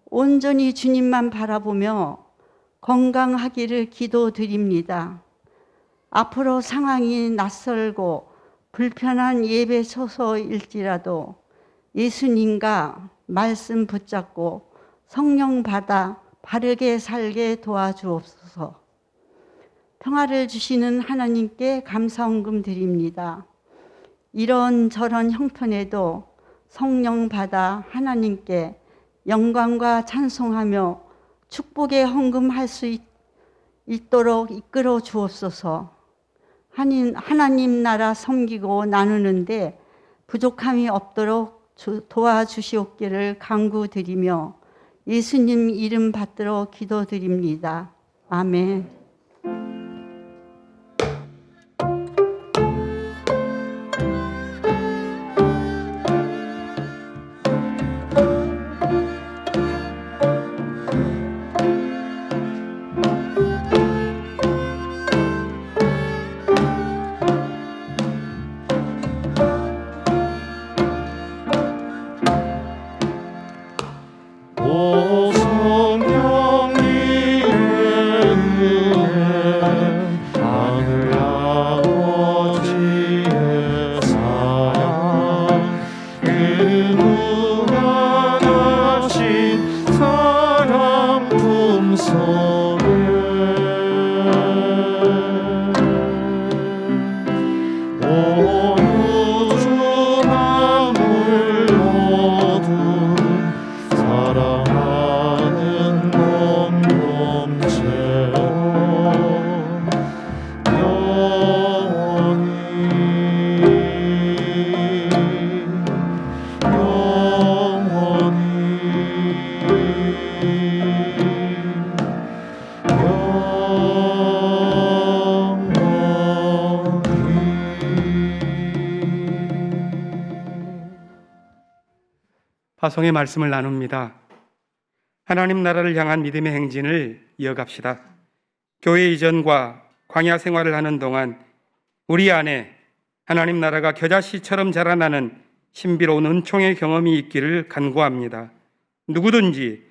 온전히 주님만 바라보며 건강하기를 기도드립니다. 앞으로 상황이 낯설고 불편한 예배 처소일지라도 예수님과 말씀 붙잡고 성령 받아 바르게 살게 도와주옵소서. 평화를 주시는 하나님께 감사헌금 드립니다. 이런저런 형편에도 성령 받아 하나님께 영광과 찬송하며 축복의 헌금할 수 있도록 이끌어 주옵소서. 하나님 나라 섬기고 나누는데 부족함이 없도록 도와주시옵기를 간구드리며 예수님 이름 받들어 기도드립니다. 아멘. 오 성령님의 은혜 하늘 아버지의 사랑 그 무한하신 사랑 품속에 온 우주 만물 모두 사랑하는 공동체로 파송의 말씀을 나눕니다. 하나님 나라를 향한 믿음의 행진을 이어갑시다. 교회 이전과 광야 생활을 하는 동안 우리 안에 하나님 나라가 겨자씨처럼 자라나는 신비로운 은총의 경험이 있기를 간구합니다. 누구든지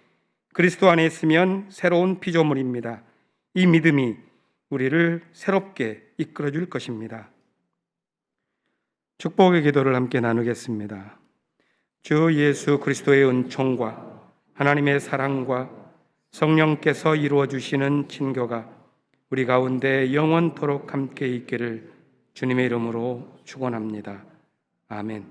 그리스도 안에 있으면 새로운 피조물입니다. 이 믿음이 우리를 새롭게 이끌어 줄 것입니다. 축복의 기도를 함께 나누겠습니다. 주 예수 그리스도의 은총과 하나님의 사랑과 성령께서 이루어 주시는 친교가 우리 가운데 영원토록 함께 있기를 주님의 이름으로 축원합니다. 아멘.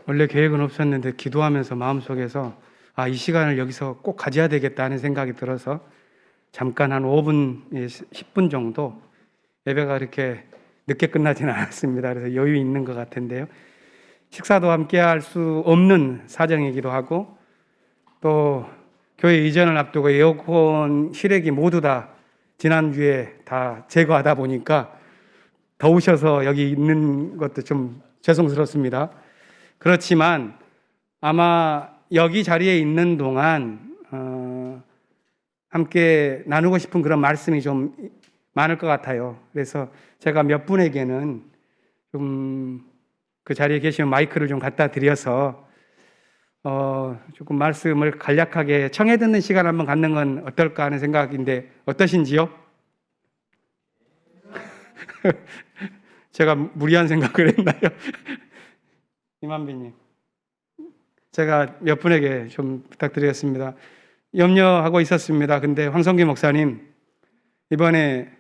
원래 계획은 없었는데 기도하면서 마음속에서 이 시간을 여기서 꼭 가져야 되겠다 하는 생각이 들어서 잠깐 한 5분, 10분 정도 예배가 그렇게 늦게 끝나지는 않았습니다. 그래서 여유 있는 것 같은데요. 식사도 함께 할 수 없는 사정이기도 하고 또 교회 이전을 앞두고 에어컨 실외기 모두 다 지난주에 다 제거하다 보니까 더우셔서 여기 있는 것도 좀 죄송스럽습니다. 그렇지만 아마 여기 자리에 있는 동안 함께 나누고 싶은 그런 말씀이 좀 많을 것 같아요. 그래서 제가 몇 분에게는 좀 그 자리에 계시면 마이크를 좀 갖다 드려서 조금 말씀을 간략하게 청해 듣는 시간 한번 갖는 건 어떨까 하는 생각인데 어떠신지요? 제가 무리한 생각을 했나요? 이만비님, 제가 몇 분에게 좀 부탁드리겠습니다. 염려하고 있었습니다. 근데 황성기 목사님 이번에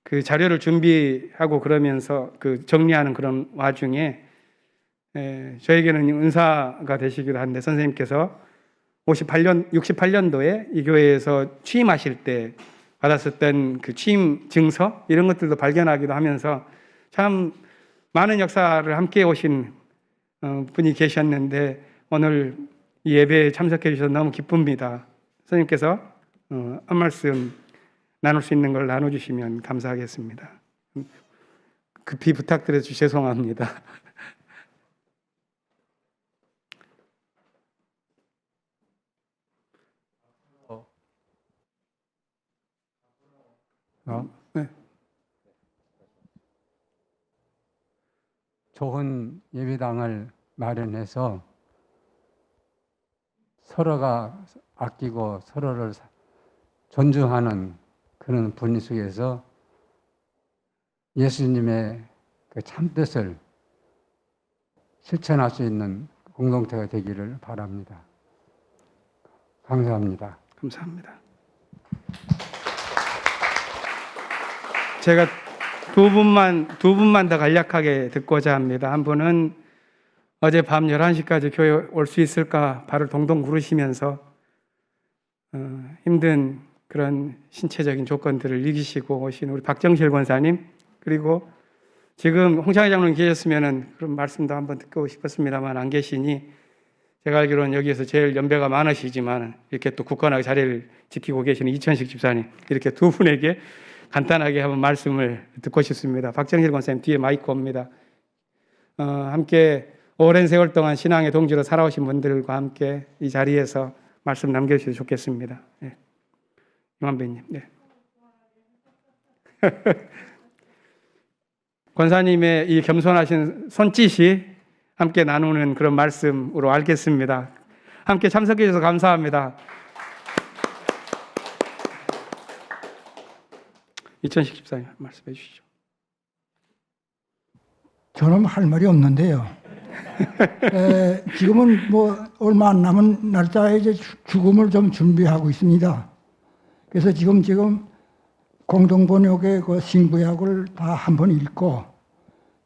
그 자료를 준비하고 그러면서 그 정리하는 그런 와중에 저에게는 은사가 되시기도 한데 선생님께서 68년도에 이 교회에서 취임하실 때 받았었던 그 취임 증서 이런 것들도 발견하기도 하면서 참 많은 역사를 함께 오신 분이 계셨는데 오늘 이 예배에 참석해 주셔서 너무 기쁩니다. 선생님께서 한 말씀 나눌 수 있는 걸 나눠주시면 감사하겠습니다. 급히 부탁드려서 죄송합니다. 네. 좋은 예배당을 마련해서 서로가 아끼고 서로를 존중하는 그런 분위 속에서 예수님의 그 참뜻을 실천할 수 있는 공동체가 되기를 바랍니다. 감사합니다. 감사합니다. 제가 두 분만 더 간략하게 듣고자 합니다. 한 분은 어제 밤 11시까지 교회 올 수 있을까 발을 동동 구르시면서 힘든 그런 신체적인 조건들을 이기시고 오신 우리 박정실 권사님, 그리고 지금 홍창희 장로님 계셨으면 그런 말씀도 한번 듣고 싶었습니다만 안 계시니 제가 알기로는 여기에서 제일 연배가 많으시지만 이렇게 또 굳건하게 자리를 지키고 계시는 이천식 집사님, 이렇게 두 분에게 간단하게 한번 말씀을 듣고 싶습니다. 박정실 권사님 뒤에 마이크 옵니다. 함께 오랜 세월 동안 신앙의 동지로 살아오신 분들과 함께 이 자리에서 말씀 남겨주셔도 좋겠습니다. 네. 이만배님. 네. 권사님의 이 겸손하신 손짓이 함께 나누는 그런 말씀으로 알겠습니다. 함께 참석해 주셔서 감사합니다. 이천식 집사님 말씀해 주시죠. 저는 할 말이 없는데요. 지금은 뭐 얼마 안 남은 날짜에 이제 죽음을 좀 준비하고 있습니다. 그래서 지금 공동번역의 그 신구약을 다 한번 읽고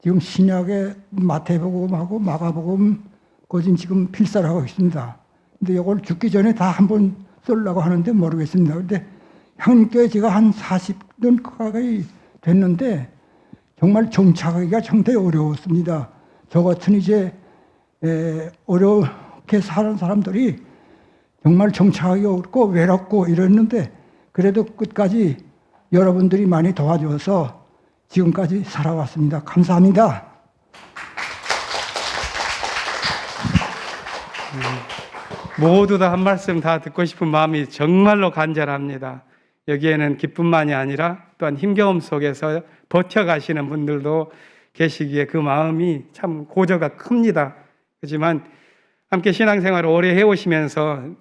지금 신약의 마태복음하고 마가복음 거진 지금 필사를 하고 있습니다. 근데 이걸 죽기 전에 다 한번 쓰려고 하는데 모르겠습니다. 근데 형님께 제가 한 40년 가까이 됐는데 정말 정착하기가 상당히 어려웠습니다. 저 같은 이제 어렵게 사는 사람들이 정말 정착하기 어렵고 외롭고 이랬는데 그래도 끝까지 여러분들이 많이 도와줘서 지금까지 살아왔습니다. 감사합니다. 모두 다 한 말씀 다 듣고 싶은 마음이 정말로 간절합니다. 여기에는 기쁨만이 아니라 또한 힘겨움 속에서 버텨가시는 분들도 계시기에 그 마음이 참 고저가 큽니다. 하지만 함께 신앙생활을 오래 해오시면서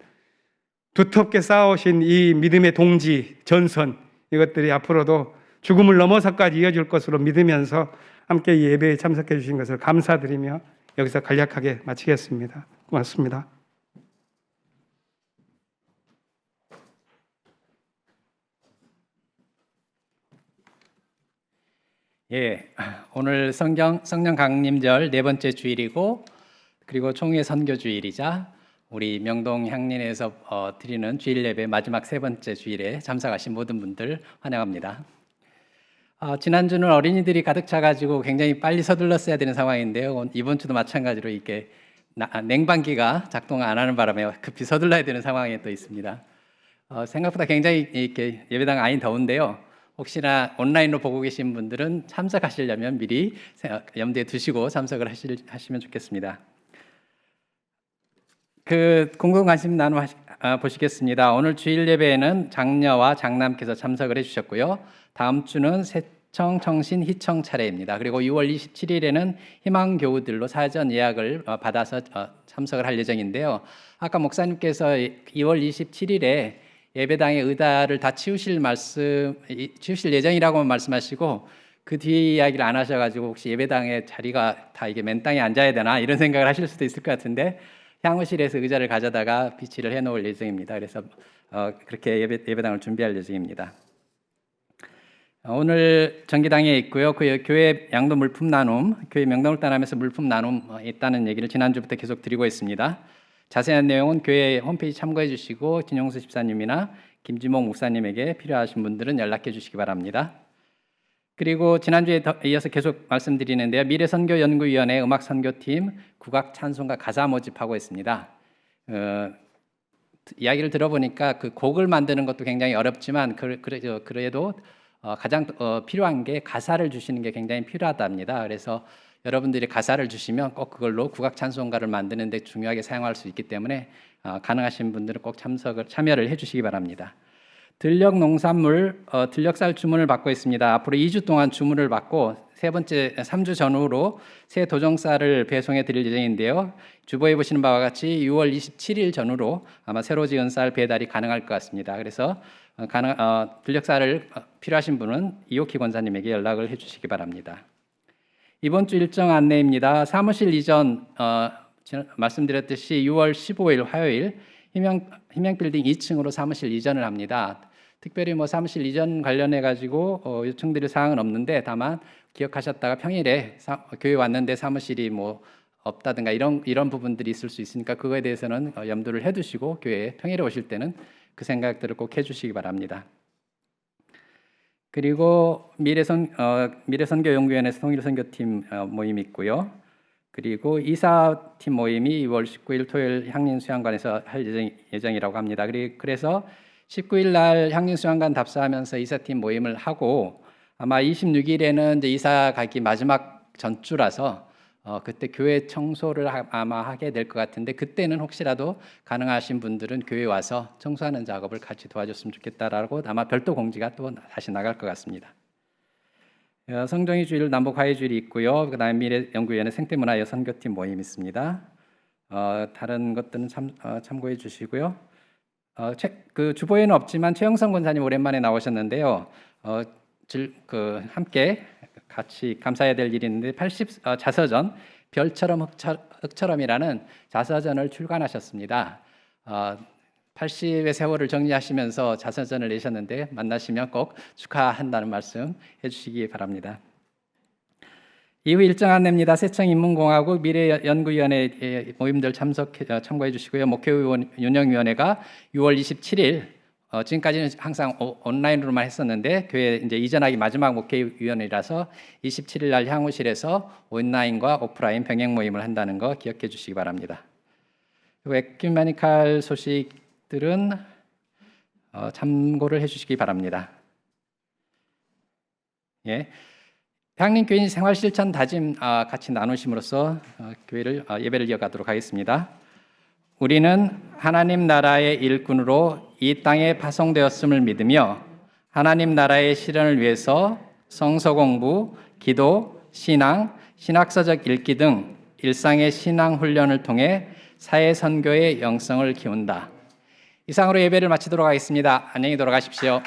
두텁게 쌓아오신 이 믿음의 동지, 전선, 이것들이 앞으로도 죽음을 넘어서까지 이어질 것으로 믿으면서 함께 이 예배에 참석해 주신 것을 감사드리며 여기서 간략하게 마치겠습니다. 고맙습니다. 예, 오늘 성령 강림절 네 번째 주일이고 그리고 총회 선교 주일이자 우리 명동 향린에서 드리는 주일 예배 마지막 세 번째 주일에 참석하신 모든 분들 환영합니다. 지난주는 어린이들이 가득 차가지고 굉장히 빨리 서둘렀어야 되는 상황인데요. 이번 주도 마찬가지로 이렇게 냉방기가 작동 안 하는 바람에 급히 서둘러야 되는 상황에 또 있습니다. 생각보다 굉장히 이렇게 예배당 안이 더운데요. 혹시나 온라인으로 보고 계신 분들은 참석하시려면 미리 염두에 두시고 참석을 하시면 좋겠습니다. 공공 관심 나눠 보시겠습니다. 오늘 주일 예배에는 장녀와 장남께서 참석을 해주셨고요. 다음 주는 새청, 청신, 희청 차례입니다. 그리고 6월 27일에는 희망교우들로 사전 예약을 받아서 참석을 할 예정인데요. 아까 목사님께서 2월 27일에 예배당의 의자를 다 치우실 예정이라고만 말씀하시고 그 뒤에 이야기를 안 하셔가지고 혹시 예배당의 자리가 다 이게 맨 땅에 앉아야 되나 이런 생각을 하실 수도 있을 것 같은데 향후실에서 의자를 가져다가 비치를 해놓을 예정입니다. 그래서 그렇게 예배당을 준비할 예정입니다. 오늘 전기당에 있고요. 그 교회 양도 물품 나눔, 교회 명동을 떠나면서 물품 나눔 있다는 얘기를 지난주부터 계속 드리고 있습니다. 자세한 내용은 교회 홈페이지 참고해 주시고 진용수 집사님이나 김지목 목사님에게 필요하신 분들은 연락해 주시기 바랍니다. 그리고 지난주에 이어서 계속 말씀드리는데요. 미래선교연구위원회 음악선교팀 국악 찬송가 가사 모집하고 있습니다. 이야기를 들어보니까 그 곡을 만드는 것도 굉장히 어렵지만 그래도 가장 필요한 게 가사를 주시는 게 굉장히 필요하답니다. 그래서 여러분들이 가사를 주시면 꼭 그걸로 국악 찬송가를 만드는 데 중요하게 사용할 수 있기 때문에 가능하신 분들은 꼭 참여를 해주시기 바랍니다. 들녘 농산물 들녘쌀 주문을 받고 있습니다. 앞으로 2주 동안 주문을 받고 3주 전후로 새 도정쌀을 배송해 드릴 예정인데요. 주보에 보시는 바와 같이 6월 27일 전후로 아마 새로 지은 쌀 배달이 가능할 것 같습니다. 그래서 들녘쌀을 필요하신 분은 이옥희 권사님에게 연락을 해주시기 바랍니다. 이번 주 일정 안내입니다. 사무실 이전 말씀드렸듯이 6월 15일 화요일 희명빌딩 2층으로 사무실 이전을 합니다. 특별히 사무실 이전 관련해 가지고 요청드릴 사항은 없는데 다만 기억하셨다가 평일에 교회 왔는데 사무실이 없다든가 이런 부분들이 있을 수 있으니까 그거에 대해서는 염두를 해두시고 교회에 평일에 오실 때는 그 생각들을 꼭 해주시기 바랍니다. 그리고 미래선교연구위원회에서 통일선교팀 모임이 있고요. 그리고 이사팀 모임이 2월 19일 토요일 향린수양관에서 할 예정이라고 합니다. 그래서 19일 날 향린수양관 답사하면서 이사팀 모임을 하고 아마 26일에는 이제 이사 가기 마지막 전주라서 그때 교회 청소를 아마 하게 될 것 같은데 그때는 혹시라도 가능하신 분들은 교회 와서 청소하는 작업을 같이 도와줬으면 좋겠다라고 아마 별도 공지가 또 다시 나갈 것 같습니다. 성정이 주일 남북 화해 주일이 있고요. 그다음에 미래연구위원회 생태문화 선교팀 모임 있습니다. 다른 것들은 참고해 주시고요. 그 주보에는 없지만 최영선 권사님 오랜만에 나오셨는데요. 함께 같이 감사해야 될 일이 있는데 자서전 별처럼 흙처럼이라는 자서전을 출간하셨습니다. 80의 세월을 정리하시면서 자서전을 내셨는데 만나시면 꼭 축하한다는 말씀 해주시기 바랍니다. 이후 일정 안내입니다. 세청인문공화국 미래연구위원회 모임들 참고해 주시고요. 목회운영위원회가 6월 27일 지금까지는 항상 온라인으로만 했었는데 교회 이제 이전하기 마지막 목회위원회라서 27일 날 향후실에서 온라인과 오프라인 병행 모임을 한다는 거 기억해 주시기 바랍니다. 에큐메니칼 소식들은 참고를 해주시기 바랍니다. 예, 향림교인 생활실천 다짐 같이 나누심으로써 예배를 이어가도록 하겠습니다. 우리는 하나님 나라의 일꾼으로 이 땅에 파송되었음을 믿으며 하나님 나라의 실현을 위해서 성서 공부, 기도, 신앙, 신학서적 읽기 등 일상의 신앙 훈련을 통해 사회 선교의 영성을 키운다. 이상으로 예배를 마치도록 하겠습니다. 안녕히 돌아가십시오.